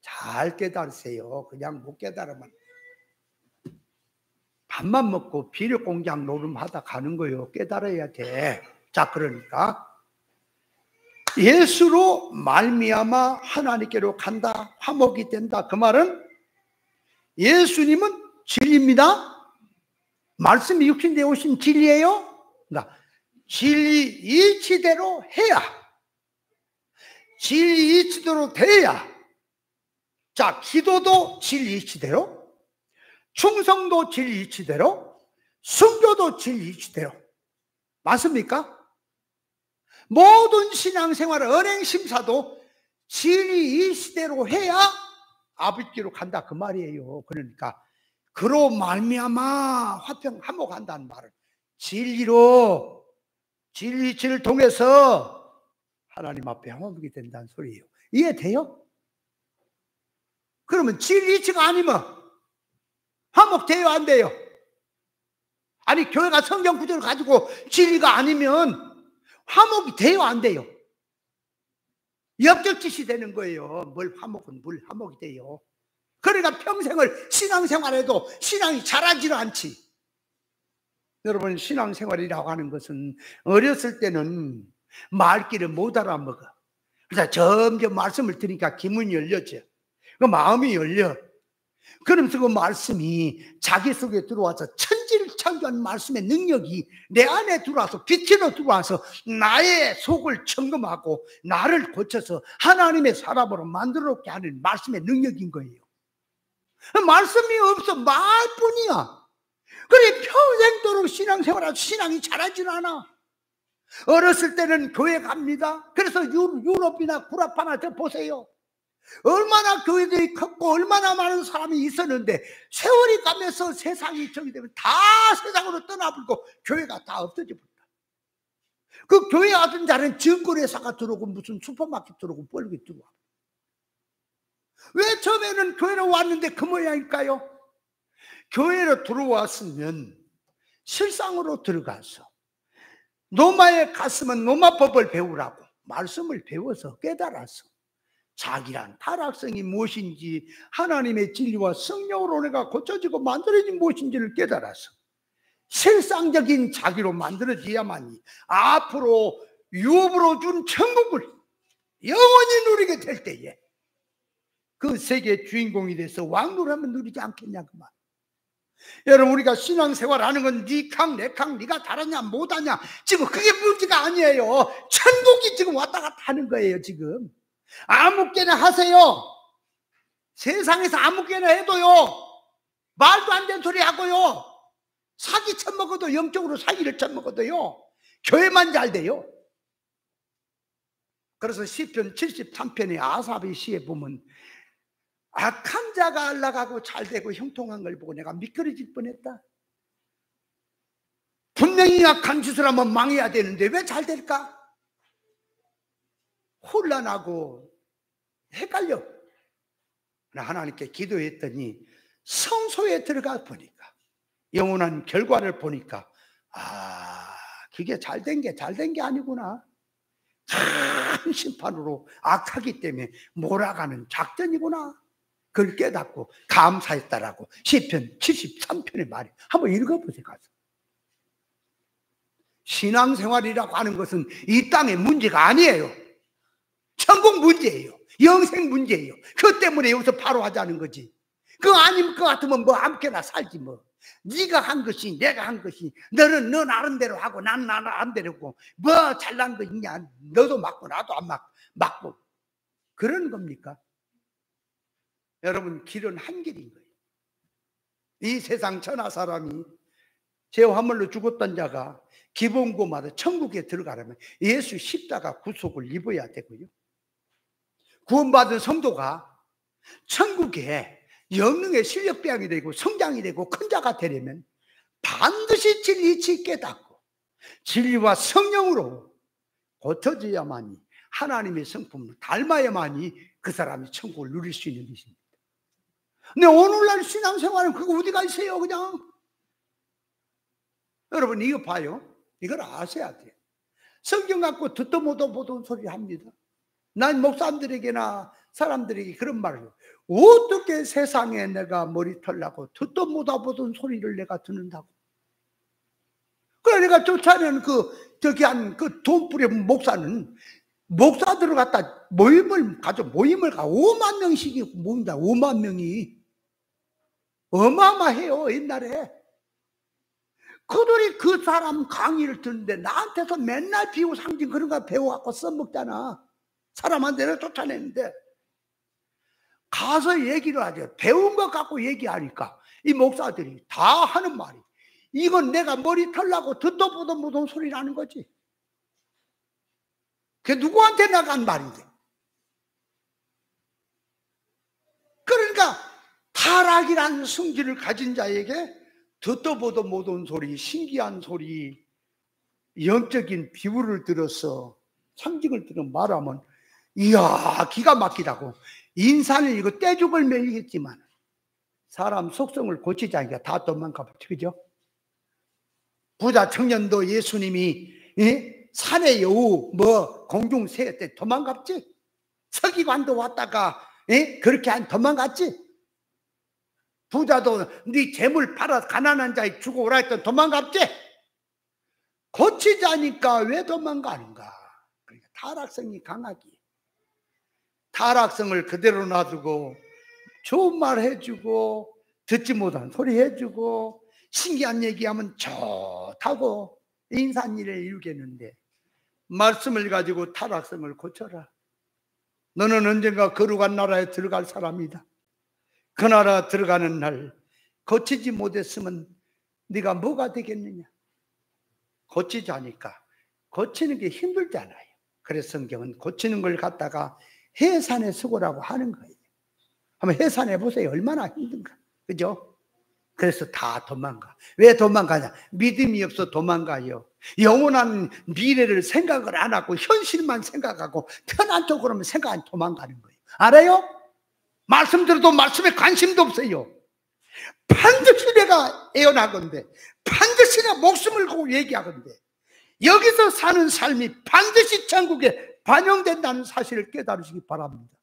잘 깨달으세요. 그냥 못 깨달으면 밥만 먹고 비료 공장 노름하다 가는 거예요. 깨달아야 돼. 자, 그러니까 예수로 말미암아 하나님께로 간다, 화목이 된다. 그 말은 예수님은 진리입니다. 말씀이 육신되어 오신 진리예요. 그러니까 진리 이치대로 해야, 진리 이치대로 돼야. 자, 기도도 진리 이치대로, 충성도 진리 이치대로, 순교도 진리 이치대로. 맞습니까? 모든 신앙생활 언행심사도 진리 이 시대로 해야 아버지께로 간다 그 말이에요. 그러니까 그로 말미암아 화목한다는 말은 진리로, 진리를 통해서 하나님 앞에 화목이 된다는 소리예요. 이해돼요? 그러면 진리치가 아니면 화목돼요 안 돼요? 아니, 교회가 성경 구절을 가지고 진리가 아니면 화목이 돼요 안 돼요? 역적짓이 되는 거예요. 뭘 화목이 돼요. 그러니까 평생을 신앙생활해도 신앙이 자라지는 않지. 여러분, 신앙생활이라고 하는 것은 어렸을 때는 말귀를 못 알아먹어. 그래서 점점 말씀을 들으니까 기문이 열려져. 그 마음이 열려. 그러면서 그 말씀이 자기 속에 들어와서 천지를 창조한 말씀의 능력이 내 안에 들어와서 빛으로 들어와서 나의 속을 점검하고 나를 고쳐서 하나님의 사람으로 만들어놓게 하는 말씀의 능력인 거예요. 말씀이 없어 말뿐이야. 그래 평생도록 신앙생활하고 신앙이 자라질 않아. 어렸을 때는 교회 갑니다. 그래서 유럽이나 구라파나 저 보세요. 얼마나 교회들이 컸고 얼마나 많은 사람이 있었는데 세월이 가면서 세상이 저기 되면 다 세상으로 떠나버리고 교회가 다 없어져 버린다. 그 교회 하던 자는 증권회사가 들어오고 무슨 슈퍼마켓 들어오고 뻘겋게 들어와. 왜 처음에는 교회로 왔는데 그 모양일까요? 교회로 들어왔으면 실상으로 들어가서 노마에 갔으면 노마법을 배우라고 말씀을 배워서 깨달아서 자기란 타락성이 무엇인지 하나님의 진리와 성령으로 내가 고쳐지고 만들어진 무엇인지를 깨달아서 실상적인 자기로 만들어져야만이 앞으로 유업으로 준 천국을 영원히 누리게 될 때에 그 세계의 주인공이 돼서 왕노를 하면 누리지 않겠냐 그 말. 여러분, 우리가 신앙생활하는 건 네 캉, 내 캉, 네가 잘하냐 못하냐, 지금 그게 문제가 아니에요. 천국이 지금 왔다 갔다 하는 거예요. 지금 아무개나 하세요. 세상에서 아무개나 해도요, 말도 안 되는 소리 하고요, 사기 쳐먹어도, 영적으로 사기를 쳐먹어도요, 교회만 잘 돼요. 그래서 시편 73편의 아삽의 시에 보면, 악한 자가 올라가고 잘 되고 형통한 걸 보고 내가 미끄러질 뻔했다. 분명히 악한 짓을 하면 망해야 되는데 왜 잘 될까? 혼란하고 헷갈려. 하나님께 기도했더니 성소에 들어가 보니까, 영원한 결과를 보니까, 그게 잘된 게 아니구나. 큰 심판으로 악하기 때문에 몰아가는 작전이구나. 그걸 깨닫고 감사했다라고 시편 73편의 말이. 한번 읽어보세요. 가서. 신앙생활이라고 하는 것은 이 땅의 문제가 아니에요. 천국 문제예요. 영생 문제예요. 그것 때문에 여기서 바로 하자는 거지. 그거 아니면 그거 같으면 뭐 아무렇게나 살지 뭐. 네가 한 것이, 내가 한 것이, 너는 너 나름대로 하고 난 나름대로고, 뭐 잘난 거 있냐, 너도 맞고 나도 안 맞고 그런 겁니까? 여러분, 길은 한 길인 거예요. 이 세상 천하 사람이 제 화물로 죽었던 자가 기본고마다 천국에 들어가려면 예수 십자가 구속을 입어야 되고요, 구원받은 성도가 천국에 영능의 실력배양이 되고 성장이 되고 큰 자가 되려면 반드시 진리치 깨닫고 진리와 성령으로 고쳐져야만이, 하나님의 성품을 닮아야만이 그 사람이 천국을 누릴 수 있는 것입니다. 근데 오늘날 신앙생활은 그거 어디가 있어요? 그냥 여러분, 이거 봐요. 이걸 아셔야 돼요. 성경 갖고 듣도 못도 보던 소리 합니다. 난 목사님들에게나 사람들에게 그런 말을 해요. 어떻게 세상에 내가 머리털 나고 듣도 못도 보던 소리를 내가 듣는다고. 그래, 내가 쫓아내는 저기 한 그 돈뿌리 목사는, 목사들을 갖다 모임을 가 5만 명씩 모인다. 5만 명이 어마어마해요. 옛날에 그들이 그 사람 강의를 듣는데 나한테서 맨날 비유 상징 그런 거 배워갖고 써먹잖아. 사람한테는 쫓아내는데 가서 얘기를 하죠. 배운 것 갖고 얘기하니까 이 목사들이 다 하는 말이, 이건 내가 머리 털라고 듣도 보도 못한 소리라는 거지. 그게 누구한테 나간 말인데. 그러니까 타락이라는 성질을 가진 자에게 듣도 보도 못한 소리, 신기한 소리, 영적인 비유를 들어서 상징을 들어 말하면, 이야, 기가 막히다고. 인사는 이거 떼죽을 매이겠지만 사람 속성을 고치자니까 다 도망가버려. 그죠? 부자 청년도 예수님이 산의 여우 뭐 공중새 때 도망갔지. 서기관도 왔다가 그렇게 안 도망갔지. 부자도 네 재물 팔아 가난한 자에 주고 오라 했던 도망갔지. 고치자니까 왜 도망가는가? 그러니까 타락성이 강하기. 타락성을 그대로 놔두고 좋은 말 해주고 듣지 못한 소리 해주고 신기한 얘기하면 좋다고 인산일을 이루겠는데, 말씀을 가지고 타락성을 고쳐라. 너는 언젠가 거룩한 나라에 들어갈 사람이다. 그 나라 들어가는 날 고치지 못했으면 네가 뭐가 되겠느냐. 고치자니까. 고치는 게 힘들잖아요. 그래서 성경은 고치는 걸 갖다가 해산의 수고라고 하는 거예요. 한번 해산해 보세요. 얼마나 힘든가. 그죠? 그래서 다 도망가. 왜 도망가냐? 믿음이 없어 도망가요. 영원한 미래를 생각을 안 하고 현실만 생각하고 편한 쪽으로만 생각하면 도망가는 거예요. 알아요? 말씀 들어도 말씀에 관심도 없어요. 반드시 내가 애원하건대, 반드시 내 목숨을 걸고 얘기하건대, 여기서 사는 삶이 반드시 천국에 반영된다는 사실을 깨달으시기 바랍니다.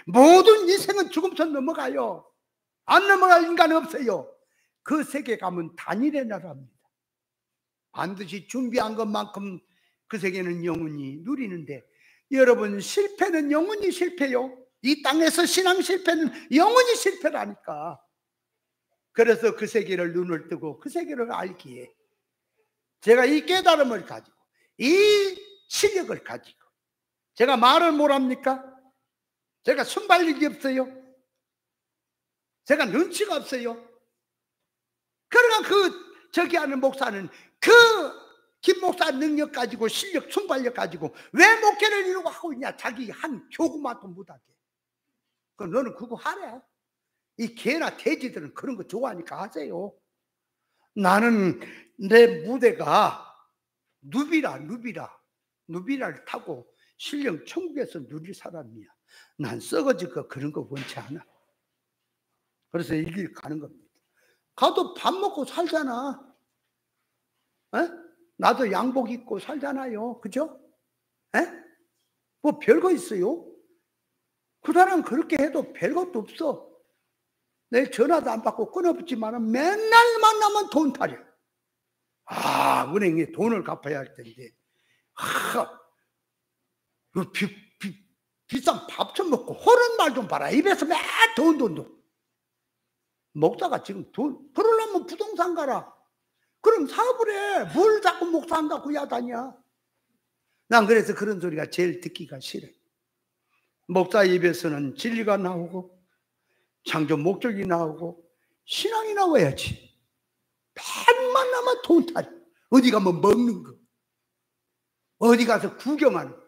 모든 인생은 죽음선 넘어가요. 안 넘어갈 인간은 없어요. 그 세계 가면 단일의 나라입니다. 반드시 준비한 것만큼 그 세계는 영원히 누리는데, 여러분, 실패는 영원히 실패요. 이 땅에서 신앙 실패는 영원히 실패라니까. 그래서 그 세계를 눈을 뜨고 그 세계를 알기에 제가 이 깨달음을 가지고 이 실력을 가지고 제가 말을 못합니까? 제가 순발력이 없어요. 제가 눈치가 없어요. 그러니까 저기 하는 목사는 김 목사 능력 가지고 실력 순발력 가지고 왜 목회를 이러고 하고 있냐. 자기 한 교구만도 못하게. 그럼 너는 그거 하래. 이 개나 돼지들은 그런 거 좋아하니까 하세요. 나는 내 무대가 누비라를 타고 신령 천국에서 누릴 사람이야. 난 썩어지고 그런 거 원치 않아. 그래서 이 길 가는 겁니다. 가도 밥 먹고 살잖아. 에? 나도 양복 입고 살잖아요. 그죠? 에? 뭐 별거 있어요? 그 사람 그렇게 해도 별것도 없어. 내 전화도 안 받고 끊어붙지만 맨날 만나면 돈 타려. 은행에 돈을 갚아야 할 텐데. 비싼 밥 좀 먹고 호른 말 좀 봐라. 입에서 매일 돈. 목사가 지금 돈 그러려면 부동산 가라. 그럼 사업을 해. 뭘 자꾸 목사 한다고 야단이야. 난 그래서 그런 소리가 제일 듣기가 싫어. 목사 입에서는 진리가 나오고 창조 목적이 나오고 신앙이 나와야지. 밥 만나면 돈 타려. 어디 가면 먹는 거, 어디 가서 구경하는 거.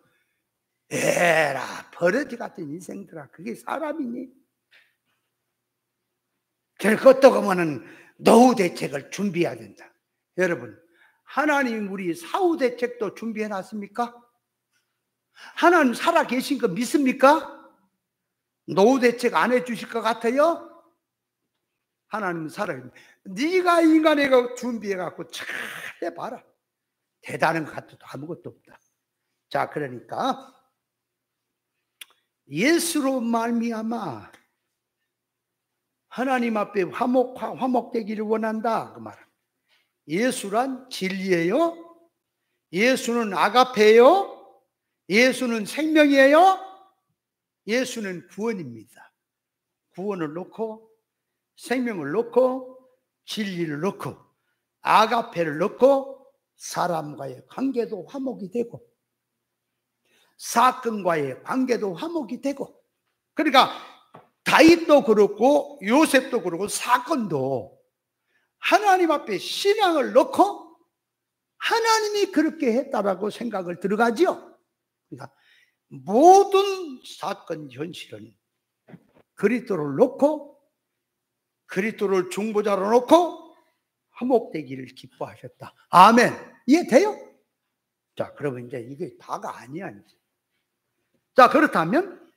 에라 버러지 같은 인생들아, 그게 사람이니? 될 것도 보면은 노후 대책을 준비해야 된다. 여러분, 하나님 우리 사후 대책도 준비해 놨습니까? 하나님 살아 계신 거 믿습니까? 노후 대책 안 해주실 것 같아요? 하나님은 살아있는. 네가 인간에 준비해 갖고 잘 해봐라. 대단한 것 같아도 아무것도 없다. 자, 그러니까 예수로 말미암아 하나님 앞에 화목되기를 원한다, 그 말. 예수란 진리예요. 예수는 아가페예요. 예수는 생명이에요. 예수는 구원입니다. 구원을 놓고 생명을 놓고 진리를 놓고 아가페를 놓고 사람과의 관계도 화목이 되고 사건과의 관계도 화목이 되고, 그러니까 다윗도 그렇고 요셉도 그렇고 사건도 하나님 앞에 신앙을 놓고 하나님이 그렇게 했다라고 생각을 들어가죠. 그러니까 모든 사건 현실은 그리스도를 놓고 그리스도를 중보자로 놓고 화목되기를 기뻐하셨다. 아멘. 이해돼요? 자, 그러면 이제 이게 다가 아니야 이제. 자, 그렇다면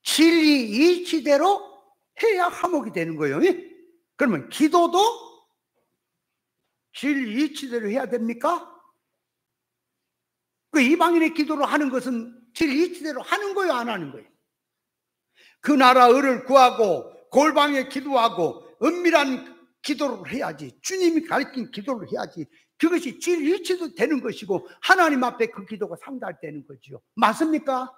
진리 이치대로 해야 화목이 되는 거예요. 그러면 기도도 진리 이치대로 해야 됩니까? 그 이방인의 기도를 하는 것은 진리 이치대로 하는 거예요, 안 하는 거예요? 그 나라 을을 구하고 골방에 기도하고 은밀한 기도를 해야지. 주님이 가르친 기도를 해야지. 그것이 진리 이치도 되는 것이고 하나님 앞에 그 기도가 상달되는 거지요. 맞습니까?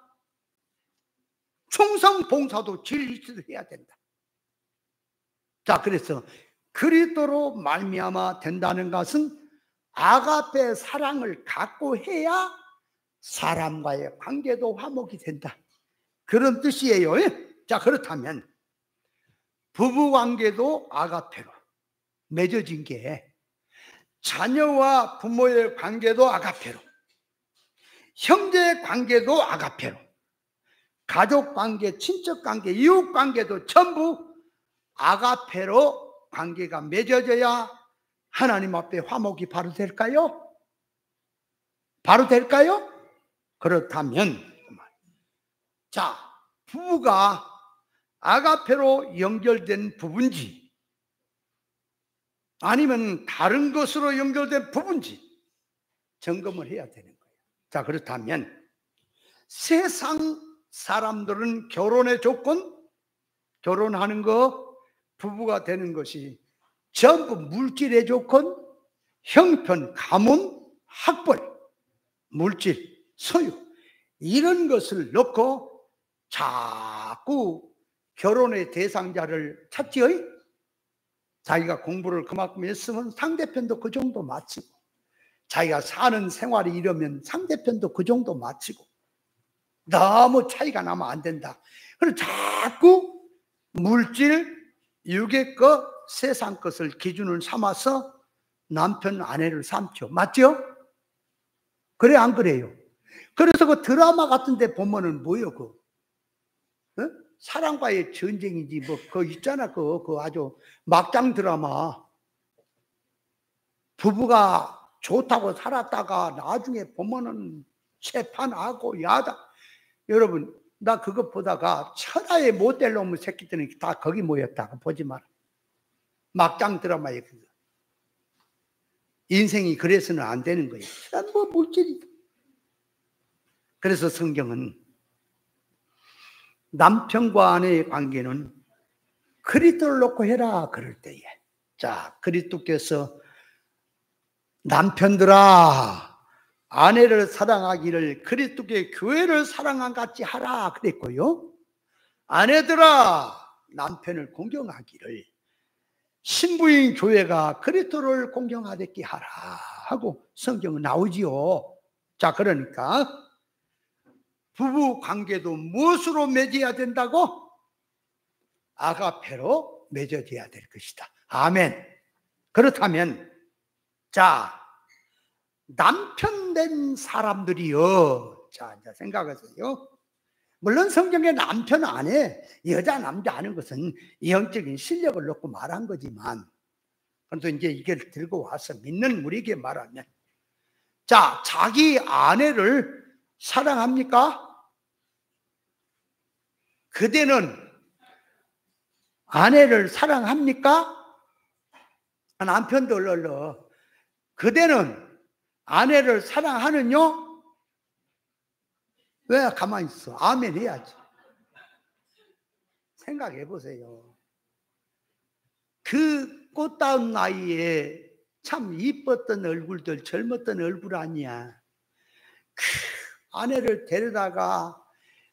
충성 봉사도 진리 이치도 해야 된다. 자, 그래서 그리스도로 말미암아 된다는 것은 아가페 사랑을 갖고 해야 사람과의 관계도 화목이 된다. 그런 뜻이에요. 자, 그렇다면 부부관계도 아가페로 맺어진 게 자녀와 부모의 관계도 아가페로, 형제의 관계도 아가페로, 가족관계, 친척관계, 이웃관계도 전부 아가페로 관계가 맺어져야 하나님 앞에 화목이 바로 될까요? 바로 될까요? 그렇다면, 자, 부부가 아가페로 연결된 부부인지 아니면 다른 것으로 연결된 부부인지 점검을 해야 되는 거예요. 자, 그렇다면 세상 사람들은 결혼의 조건, 결혼하는 거, 부부가 되는 것이 전부 물질의 조건, 형편, 가문, 학벌, 물질, 소유, 이런 것을 놓고 자꾸 결혼의 대상자를 찾지요. 자기가 공부를 그만큼 했으면 상대편도 그 정도 마치고, 자기가 사는 생활이 이러면 상대편도 그 정도 마치고, 너무 차이가 나면 안 된다. 그래서 자꾸 물질, 육의 것, 세상 것을 기준을 삼아서 남편, 아내를 삼죠. 맞죠? 그래, 안 그래요? 그래서 그 드라마 같은 데 보면은 뭐요, 사랑과의 전쟁이지, 뭐, 있잖아, 그 아주 막장 드라마. 부부가 좋다고 살았다가 나중에 보면은 재판하고 야다. 여러분, 나 그거 보다가 천하의 못될 놈의 새끼들은 다 거기 모였다. 보지 마라. 막장 드라마에 그거. 인생이 그래서는 안 되는 거예요. 뭐 물질이. 그래서 성경은 남편과 아내의 관계는 그리스도를 놓고 해라 그럴 때에, 자, 그리스도께서 남편들아 아내를 사랑하기를 그리스도의 교회를 사랑한 같이 하라 그랬고요, 아내들아 남편을 공경하기를 신부인 교회가 그리스도를 공경하듯이 하라 하고 성경은 나오지요. 자, 그러니까 부부 관계도 무엇으로 맺어야 된다고? 아가페로 맺어져야 될 것이다. 아멘. 그렇다면, 자, 남편 된 사람들이요. 자, 이제 생각하세요. 물론 성경에 남편, 아내, 여자, 남자 하는 것은 영적인 실력을 놓고 말한 거지만, 그래도 이제 이걸 들고 와서 믿는 우리에게 말하면, 자, 자기 아내를 사랑합니까? 그대는 아내를 사랑합니까? 남편도 얼른 그대는 아내를 사랑하느뇨? 왜 가만히 있어? 아멘 해야지. 생각해 보세요. 그 꽃다운 나이에 참 이뻤던 얼굴들, 젊었던 얼굴 아니야. 아내를 데려다가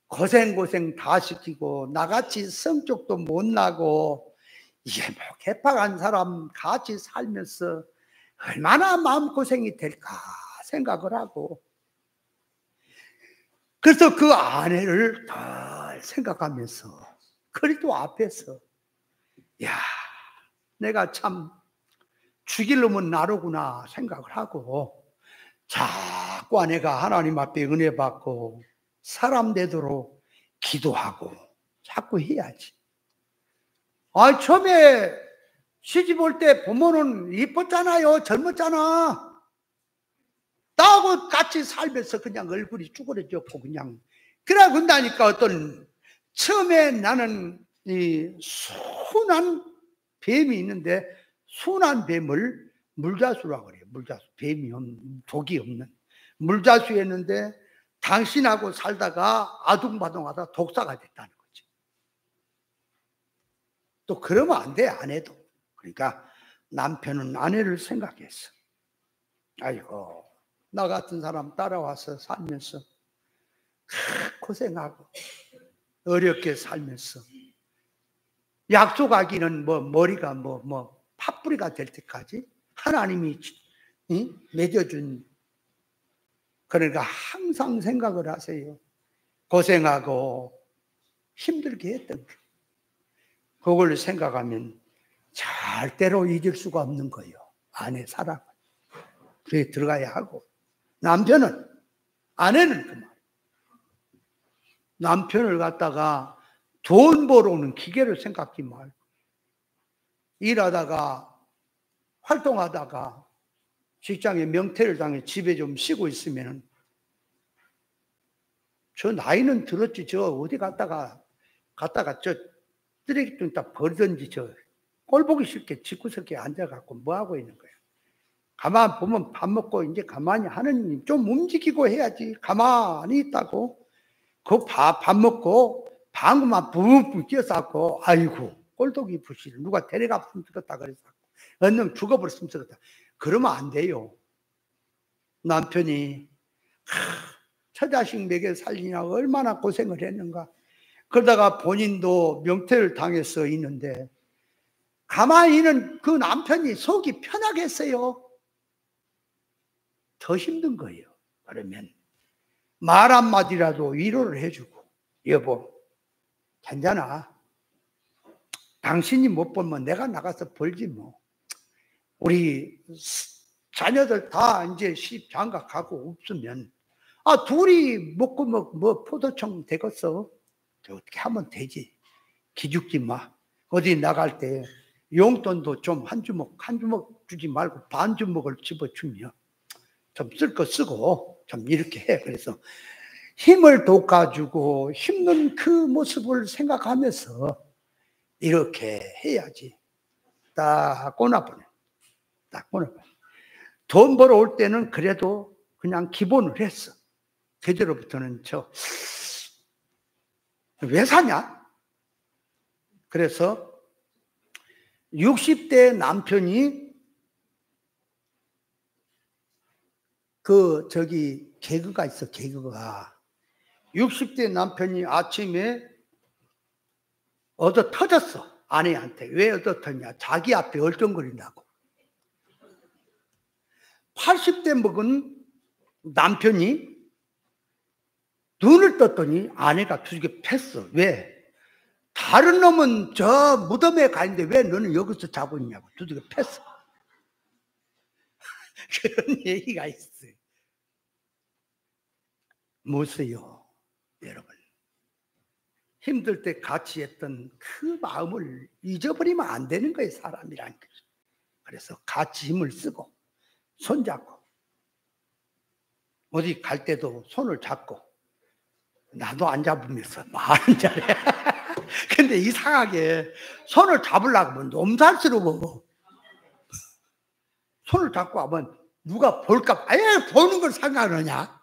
고생 다 시키고 나같이 성격도 못 나고 이게 뭐 개팍한 사람 같이 살면서 얼마나 마음고생이 될까 생각을 하고, 그래서 그 아내를 덜 생각하면서 그리스도 앞에서, 야, 내가 참 죽일 놈은 나로구나 생각을 하고, 자꾸 아내가 하나님 앞에 은혜 받고 사람 되도록 기도하고 자꾸 해야지. 처음에 시집 올 때 부모는 이뻤잖아요. 젊었잖아. 나하고 같이 살면서 그냥 얼굴이 쭈그러졌고 그냥. 그래 군다니까 어떤 처음에 나는 이 순한 뱀이 있는데, 순한 뱀을 물자수라고 그래요. 물자수. 뱀이 없는, 독이 없는 물자수였는데 당신하고 살다가 아둥바둥하다 독사가 됐다는 거지. 또 그러면 안 돼, 아내도. 그러니까 남편은 아내를 생각했어. 아이고, 나 같은 사람 따라와서 살면서 고생하고 어렵게 살면서 약속하기는 뭐 머리가 뭐 팥뿌리가 될 때까지 하나님이 맺어준, 그러니까 항상 생각을 하세요. 고생하고 힘들게 했던 거. 그걸 생각하면 절대로 잊을 수가 없는 거예요. 아내 사랑을. 그게 들어가야 하고, 남편은, 아내는 그 말. 남편을 갖다가 돈 벌어오는 기계를 생각하지 말고, 일하다가 활동하다가 직장에 명퇴를 당해 집에 좀 쉬고 있으면, 저 나이는 들었지, 저 어디 갔다가 저 쓰레기통 딱 버리든지 저 꼴보기 싫게 집구석에 앉아갖고 뭐하고 있는 거야. 가만 보면 밥 먹고 이제 가만히 하느님 좀 움직이고 해야지. 가만히 있다고 그 밥 먹고 방구만 붕붕 뛰어쌌고, 아이고 꼴독이 부실, 누가 데려갔으면 좋겠다 그랬어. 얼른 죽어버렸으면 좋겠다. 그러면 안 돼요. 남편이 처자식 먹여 살리냐고 얼마나 고생을 했는가. 그러다가 본인도 명퇴를 당해서 있는데 가만히 있는 그 남편이 속이 편하겠어요? 더 힘든 거예요. 그러면 말 한마디라도 위로를 해주고, 여보, 괜찮아. 당신이 못 보면 내가 나가서 벌지 뭐. 우리 자녀들 다 이제 시집 장가가고 없으면, 둘이 먹고 뭐 포도청 되겠어. 어떻게 하면 되지. 기죽지 마. 어디 나갈 때 용돈도 좀 한 주먹 주지 말고 반 주먹을 집어주면 좀 쓸 거 쓰고 좀 이렇게 해. 그래서 힘을 돋아주고 힘든 그 모습을 생각하면서 이렇게 해야지. 딱 꼬나보네. 딱 꼬나보네. 돈 벌어올 때는 그래도 그냥 기본을 했어. 제대로부터는 왜 사냐? 그래서 60대 남편이 개그가 있어, 개그가. 60대 남편이 아침에 얻어 터졌어. 아내한테. 왜 얻어 터졌냐? 자기 앞에 얼쩡거린다고. 80대 먹은 남편이 눈을 떴더니 아내가 두들겨 팼어. 왜? 다른 놈은 저 무덤에 가 있는데 왜 너는 여기서 자고 있냐고 두들겨 팼어. 그런 얘기가 있어요. 무엇이요, 여러분? 힘들 때 같이 했던 그 마음을 잊어버리면 안 되는 거예요, 사람이란 게. 그래서 같이 힘을 쓰고 손잡고 어디 갈 때도 손을 잡고, 나도 안 잡으면서 말은 잘해. 근데 이상하게 손을 잡으려고 하면 넘살스러워. 손을 잡고 하면 누가 볼까? 아예 보는 걸 상관하냐?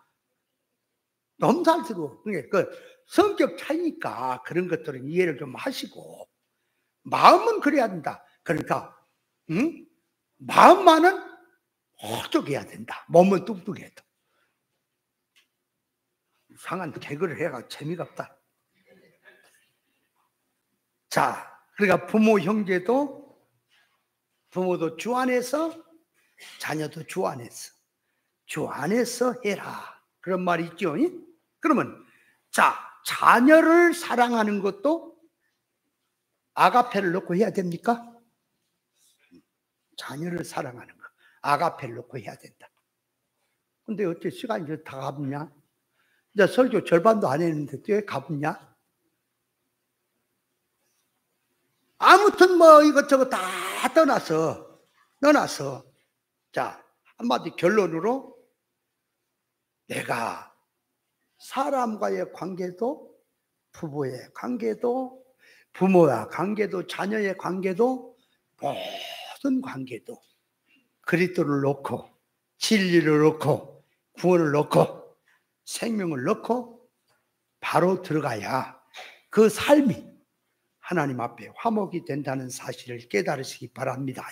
넘살스러워. 그러니까 그 성격 차이니까 그런 것들은 이해를 좀 하시고, 마음은 그래야 된다. 그러니까 마음만은 호족해야 된다. 몸은 뚱뚱해도. 이상한 개그를 해가 재미가 없다. 자, 그러니까 부모도 주 안에서, 자녀도 주 안에서 해라. 그런 말이 있죠. 그러면 자녀를 사랑하는 것도 아가페를 넣고 해야 됩니까? 자녀를 사랑하는 거 아가페를 넣고 해야 된다. 근데 어째 시간이 다 가봤냐? 이제 설교 절반도 안 했는데 왜 가봤냐? 아무튼 뭐 이것저것 다 떠나서 자, 한마디 결론으로, 내가 사람과의 관계도, 부부의 관계도, 부모와 관계도, 자녀의 관계도, 모든 관계도 그리스도를 놓고, 진리를 놓고, 구원을 놓고, 생명을 놓고 바로 들어가야 그 삶이 하나님 앞에 화목이 된다는 사실을 깨달으시기 바랍니다.